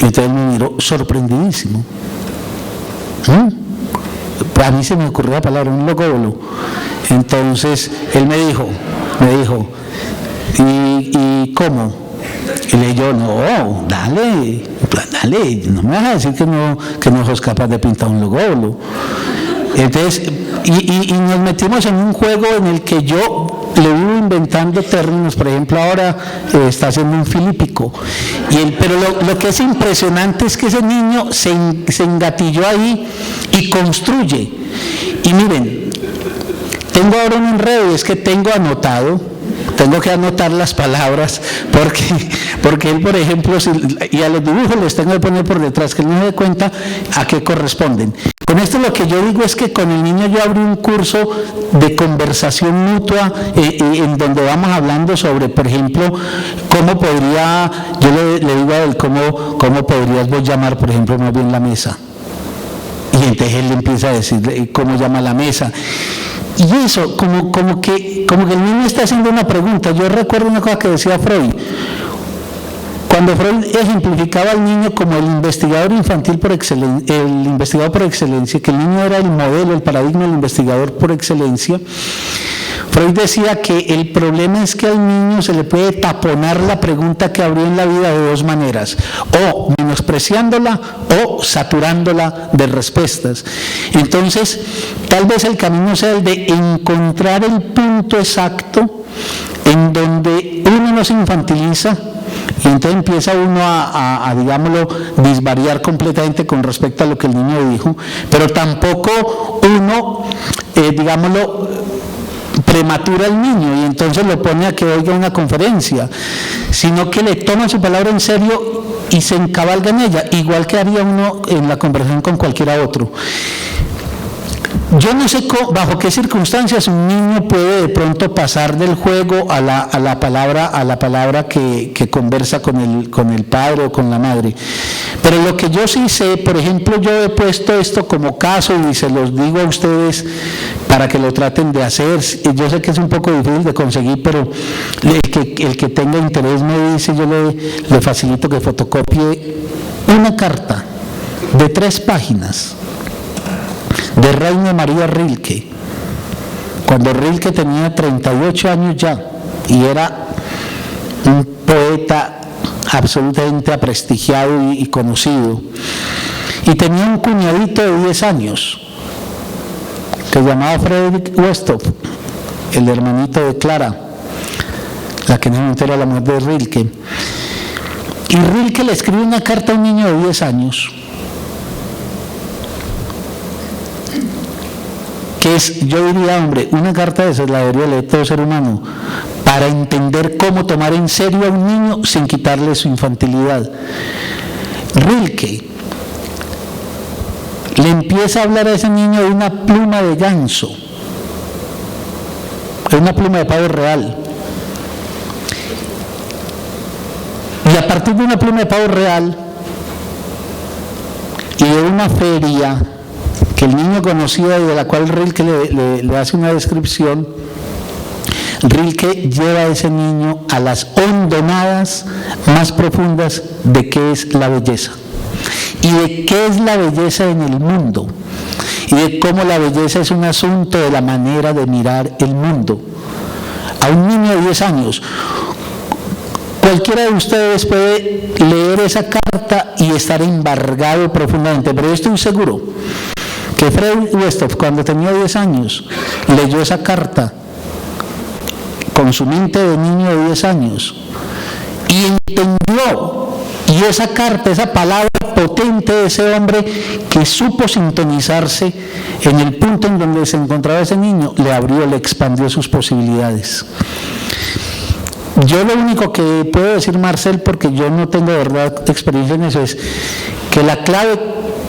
Y entonces él me miró sorprendidísimo. A mí se me ocurrió la palabra, un logóbolo. Entonces él me dijo, ¿y cómo? Y le dije yo, no, dale, no me vas a decir que no sos capaz de pintar un logóbolo. Entonces, y nos metimos en un juego en el que yo le iba inventando términos. Por ejemplo, ahora está haciendo un filípico. Pero lo que es impresionante es que ese niño se engatilló ahí y construye. Y miren, tengo ahora un enredo, y es que tengo que anotar las palabras, porque él, por ejemplo, y a los dibujos les tengo que poner por detrás, que él no se dé cuenta a qué corresponden. Con esto lo que yo digo es que con el niño yo abrí un curso de conversación mutua, en donde vamos hablando sobre, por ejemplo, cómo podría, yo le digo a él, cómo podrías vos llamar, por ejemplo, más bien la mesa. Y entonces él le empieza a decir cómo llama la mesa. Y eso, como que el niño está haciendo una pregunta. Yo recuerdo una cosa que decía Freud. Cuando Freud ejemplificaba al niño como el investigador infantil por excelencia, el investigador por excelencia, que el niño era el modelo, el paradigma del investigador por excelencia, Freud decía que el problema es que al niño se le puede taponar la pregunta que abrió en la vida de dos maneras, o menospreciándola o saturándola de respuestas. Entonces, tal vez el camino sea el de encontrar el punto exacto en donde uno no se infantiliza, y entonces empieza uno a digámoslo, disvariar completamente con respecto a lo que el niño dijo, pero tampoco uno, digámoslo, prematura al niño y entonces lo pone a que oiga una conferencia, sino que le toma su palabra en serio y se encabalga en ella, igual que haría uno en la conversación con cualquiera otro. Yo no sé bajo qué circunstancias un niño puede de pronto pasar del juego a la palabra que conversa con el padre o con la madre. Pero lo que yo sí sé, por ejemplo, yo he puesto esto como caso y se los digo a ustedes para que lo traten de hacer. Yo sé que es un poco difícil de conseguir, pero el que tenga interés me dice, yo le facilito que fotocopie una carta de 3 páginas de Rainer Maria Rilke, cuando Rilke tenía 38 años ya y era un poeta absolutamente aprestigiado y conocido, y tenía un cuñadito de 10 años que se llamaba Frederick Westhoff, el hermanito de Clara, la que en ese momento era la mujer de Rilke. Y Rilke le escribe una carta a un niño de 10 años que es, yo diría, hombre, una carta de esas la debería leer todo ser humano para entender cómo tomar en serio a un niño sin quitarle su infantilidad. Rilke le empieza a hablar a ese niño de una pluma de ganso, de una pluma de pavo real, Y a partir de una pluma de pavo real y de una feria que el niño conocía y de la cual Rilke le hace una descripción, Rilke lleva a ese niño a las hondonadas más profundas de qué es la belleza y de qué es la belleza en el mundo y de cómo la belleza es un asunto de la manera de mirar el mundo. A un niño de 10 años, cualquiera de ustedes puede leer esa carta y estar embargado profundamente, pero yo estoy seguro que Fred Westhoff, cuando tenía 10 años, leyó esa carta con su mente de niño de 10 años y entendió, y esa carta, esa palabra potente de ese hombre que supo sintonizarse en el punto en donde se encontraba ese niño, le abrió, le expandió sus posibilidades. Yo lo único que puedo decir, Marcel, porque yo no tengo de verdad experiencia en eso, es que la clave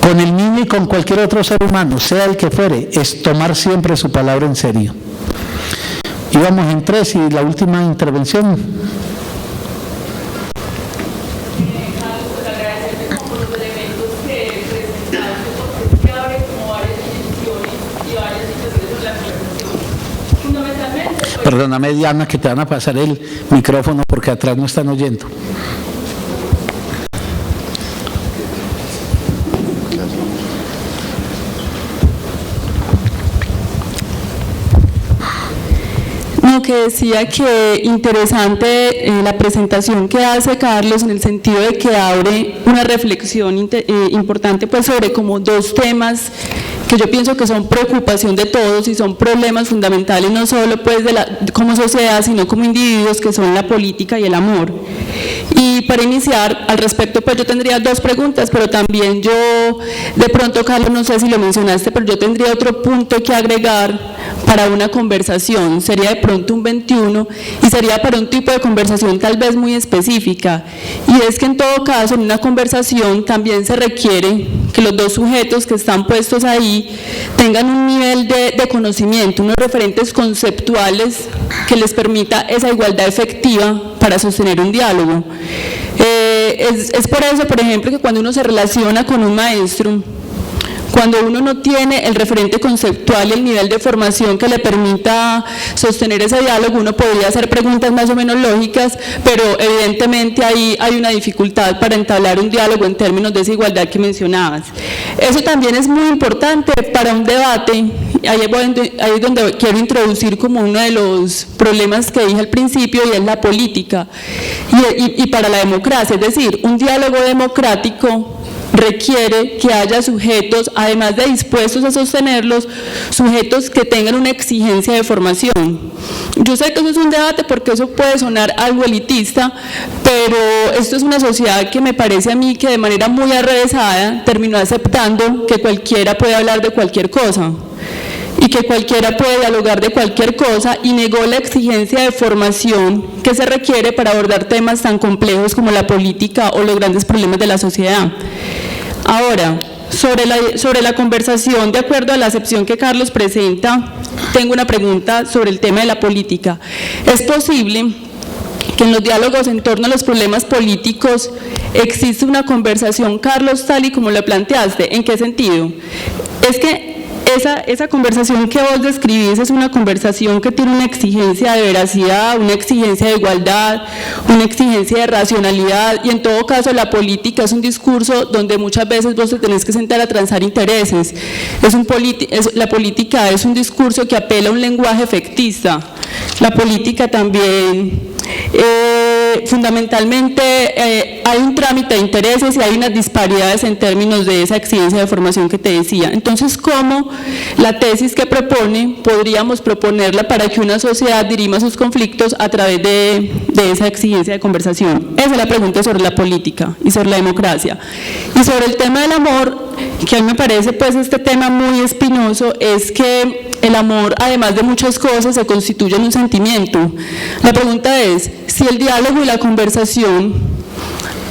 con el niño y con cualquier otro ser humano, sea el que fuere, es tomar siempre su palabra en serio. Íbamos en 3 y la última intervención. Perdóname, Diana, que te van a pasar el micrófono porque atrás no están oyendo. No, que decía que interesante la presentación que hace Carlos en el sentido de que abre una reflexión importante pues sobre como 2 temas que yo pienso que son preocupación de todos y son problemas fundamentales no solo pues como sociedad sino como individuos, que son la política y el amor. Y para iniciar al respecto pues yo tendría 2 preguntas, pero también yo de pronto, Carlos, no sé si lo mencionaste, pero yo tendría otro punto que agregar para una conversación, sería de pronto un 21 y sería para un tipo de conversación tal vez muy específica, y es que en todo caso en una conversación también se requiere que los 2 sujetos que están puestos ahí tengan un nivel de conocimiento, unos referentes conceptuales que les permita esa igualdad efectiva para sostener un diálogo. Es por eso, por ejemplo, que cuando uno se relaciona con un maestro, cuando uno no tiene el referente conceptual y el nivel de formación que le permita sostener ese diálogo, uno podría hacer preguntas más o menos lógicas, pero evidentemente ahí hay una dificultad para entablar un diálogo en términos de esa igualdad que mencionabas. Eso también es muy importante para un debate, ahí es donde quiero introducir como uno de los problemas que dije al principio, y es la política y para la democracia, es decir, un diálogo democrático requiere que haya sujetos, además de dispuestos a sostenerlos, sujetos que tengan una exigencia de formación. Yo sé que eso es un debate porque eso puede sonar algo elitista, pero esto es una sociedad que me parece a mí que de manera muy arrevesada terminó aceptando que cualquiera puede hablar de cualquier cosa y que cualquiera puede dialogar de cualquier cosa, y negó la exigencia de formación que se requiere para abordar temas tan complejos como la política o los grandes problemas de la sociedad. Ahora, sobre la conversación, de acuerdo a la acepción que Carlos presenta, tengo una pregunta sobre el tema de la política. ¿Es posible que en los diálogos en torno a los problemas políticos existe una conversación, Carlos, tal y como lo planteaste? ¿En qué sentido? Es que esa conversación que vos describís es una conversación que tiene una exigencia de veracidad, una exigencia de igualdad, una exigencia de racionalidad, y en todo caso la política es un discurso donde muchas veces vos te tenés que sentar a transar intereses. La política es un discurso que apela a un lenguaje efectista. La política también, fundamentalmente, hay un trámite de intereses y hay unas disparidades en términos de esa exigencia de formación que te decía. Entonces, ¿cómo la tesis que propone podríamos proponerla para que una sociedad dirima sus conflictos a través de esa exigencia de conversación? Esa es la pregunta sobre la política y sobre la democracia. Y sobre el tema del amor, que a mí me parece pues este tema muy espinoso, es que el amor, además de muchas cosas, se constituye en un sentimiento. La pregunta es, si el diálogo y la conversación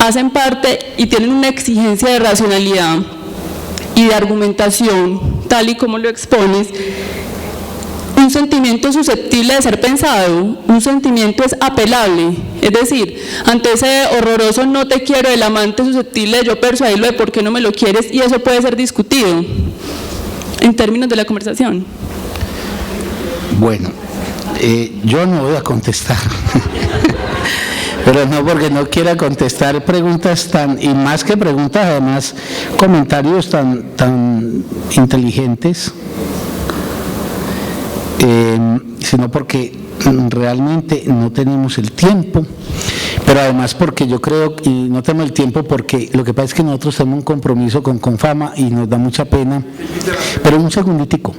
hacen parte y tienen una exigencia de racionalidad y de argumentación, tal y como lo expones, un un sentimiento es susceptible de ser pensado, un sentimiento es apelable, es decir, ante ese horroroso no te quiero del amante susceptible de yo persuadirlo de por qué no me lo quieres, y eso puede ser discutido en términos de la conversación. Bueno, yo no voy a contestar, pero no porque no quiera contestar preguntas y más que preguntas, además comentarios tan inteligentes, sino porque realmente no tenemos el tiempo, pero además porque yo creo, y no tenemos el tiempo porque lo que pasa es que nosotros tenemos un compromiso con Confama y nos da mucha pena, pero un segunditico,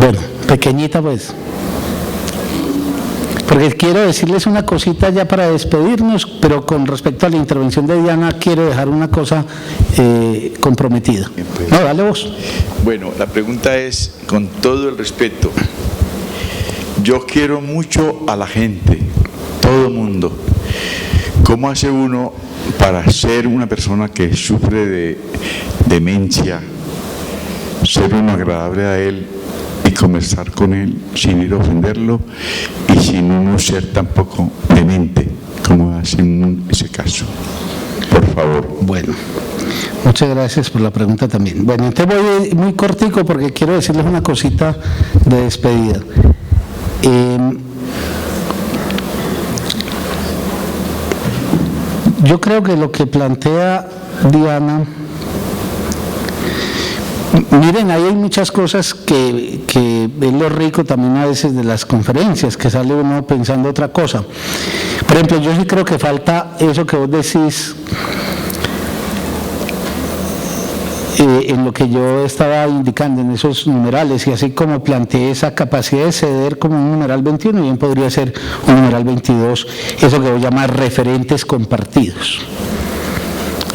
bueno, pequeñita pues, porque quiero decirles una cosita ya para despedirnos, pero con respecto a la intervención de Diana quiero dejar una cosa comprometida. No, dale vos. Bueno, la pregunta es, con todo el respeto, yo quiero mucho a la gente, todo el mundo. ¿Cómo hace uno para ser una persona que sufre de demencia, ser uno agradable a él y conversar con él sin ir a ofenderlo y sin uno ser tampoco demente, como hace en ese caso? Por favor. Bueno, muchas gracias por la pregunta también. Bueno, entonces voy muy cortico porque quiero decirles una cosita de despedida. Yo creo que lo que plantea Diana, miren, ahí hay muchas cosas que es lo rico también a veces de las conferencias, que sale uno pensando otra cosa. Por ejemplo, yo sí creo que falta eso que vos decís, en lo que yo estaba indicando, en esos numerales, y así como planteé esa capacidad de ceder como un numeral 21, bien podría ser un numeral 22, eso que voy a llamar referentes compartidos.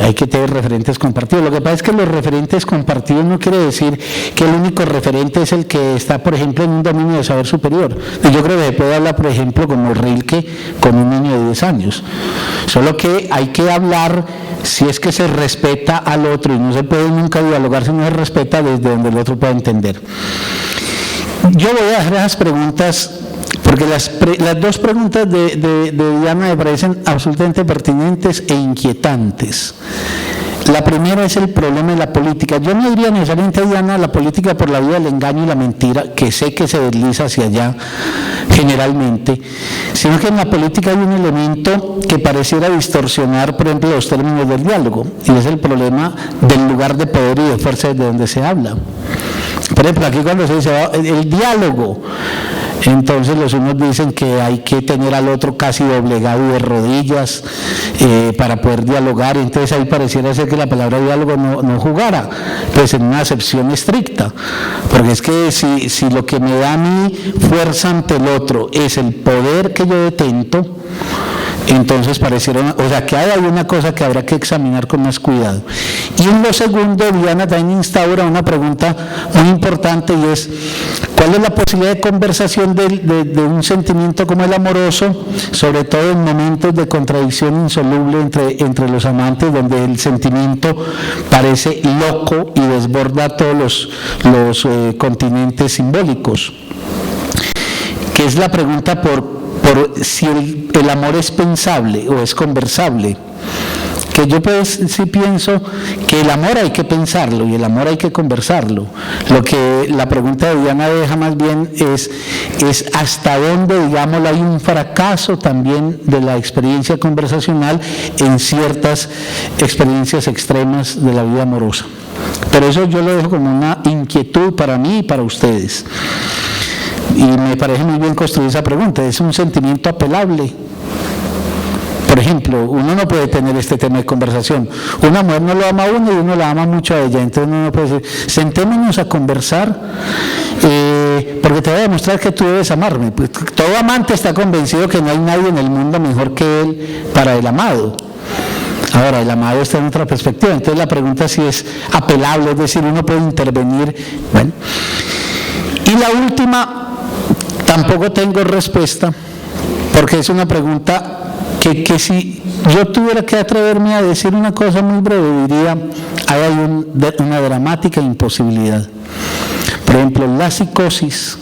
Hay que tener referentes compartidos. Lo que pasa es que los referentes compartidos no quiere decir que el único referente es el que está, por ejemplo, en un dominio de saber superior. Yo creo que se puede hablar, por ejemplo, como Rilke con un niño de 10 años. Solo que hay que hablar si es que se respeta al otro, y no se puede nunca dialogar si no se respeta desde donde el otro pueda entender. Yo voy a dejar esas preguntas porque las dos preguntas de Diana me parecen absolutamente pertinentes e inquietantes. La primera es el problema de la política. Yo no diría necesariamente, Diana, la política por la vía del engaño y la mentira, que sé que se desliza hacia allá generalmente, sino que en la política hay un elemento que pareciera distorsionar, por ejemplo, los términos del diálogo, y es el problema del lugar de poder y de fuerza desde donde se habla. Por ejemplo, aquí cuando se dice el diálogo, entonces los unos dicen que hay que tener al otro casi doblegado y de rodillas para poder dialogar, y entonces ahí pareciera ser que la palabra diálogo no jugara, pues en una acepción estricta, porque es que si lo que me da a mí fuerza ante el otro es el poder que yo detento, entonces pareciera, o sea, que hay alguna cosa que habrá que examinar con más cuidado. Y en lo segundo, Diana también instaura una pregunta muy importante, y es: ¿cuál es la posibilidad de conversación de un sentimiento como el amoroso, sobre todo en momentos de contradicción insoluble entre los amantes, donde el sentimiento parece loco y desborda todos los continentes simbólicos? Que es la pregunta por si el amor es pensable o es conversable. Que yo pues sí pienso que el amor hay que pensarlo y el amor hay que conversarlo. Lo que la pregunta de Diana deja más bien es hasta dónde, digamos, hay un fracaso también de la experiencia conversacional en ciertas experiencias extremas de la vida amorosa. Pero eso yo lo dejo como una inquietud para mí y para ustedes. Y me parece muy bien construir esa pregunta. ¿Es un sentimiento apelable? Por ejemplo, uno no puede tener este tema de conversación. Una mujer no lo ama a uno y uno la ama mucho a ella. Entonces uno no puede decir, sentémonos a conversar porque te voy a demostrar que tú debes amarme. Pues todo amante está convencido que no hay nadie en el mundo mejor que él para el amado. Ahora, el amado está en otra perspectiva. Entonces la pregunta es si es apelable, es decir, uno puede intervenir. Bueno. Y la última, tampoco tengo respuesta, porque es una pregunta que si yo tuviera que atreverme a decir una cosa muy breve, diría, hay una dramática imposibilidad. Por ejemplo, la psicosis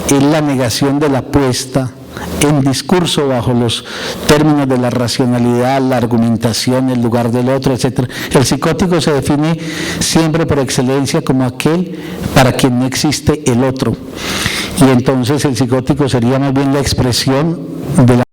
es la negación de la apuesta en discurso bajo los términos de la racionalidad, la argumentación, el lugar del otro, etc. El psicótico se define siempre por excelencia como aquel para quien no existe el otro. Y entonces el psicótico sería más bien la expresión de la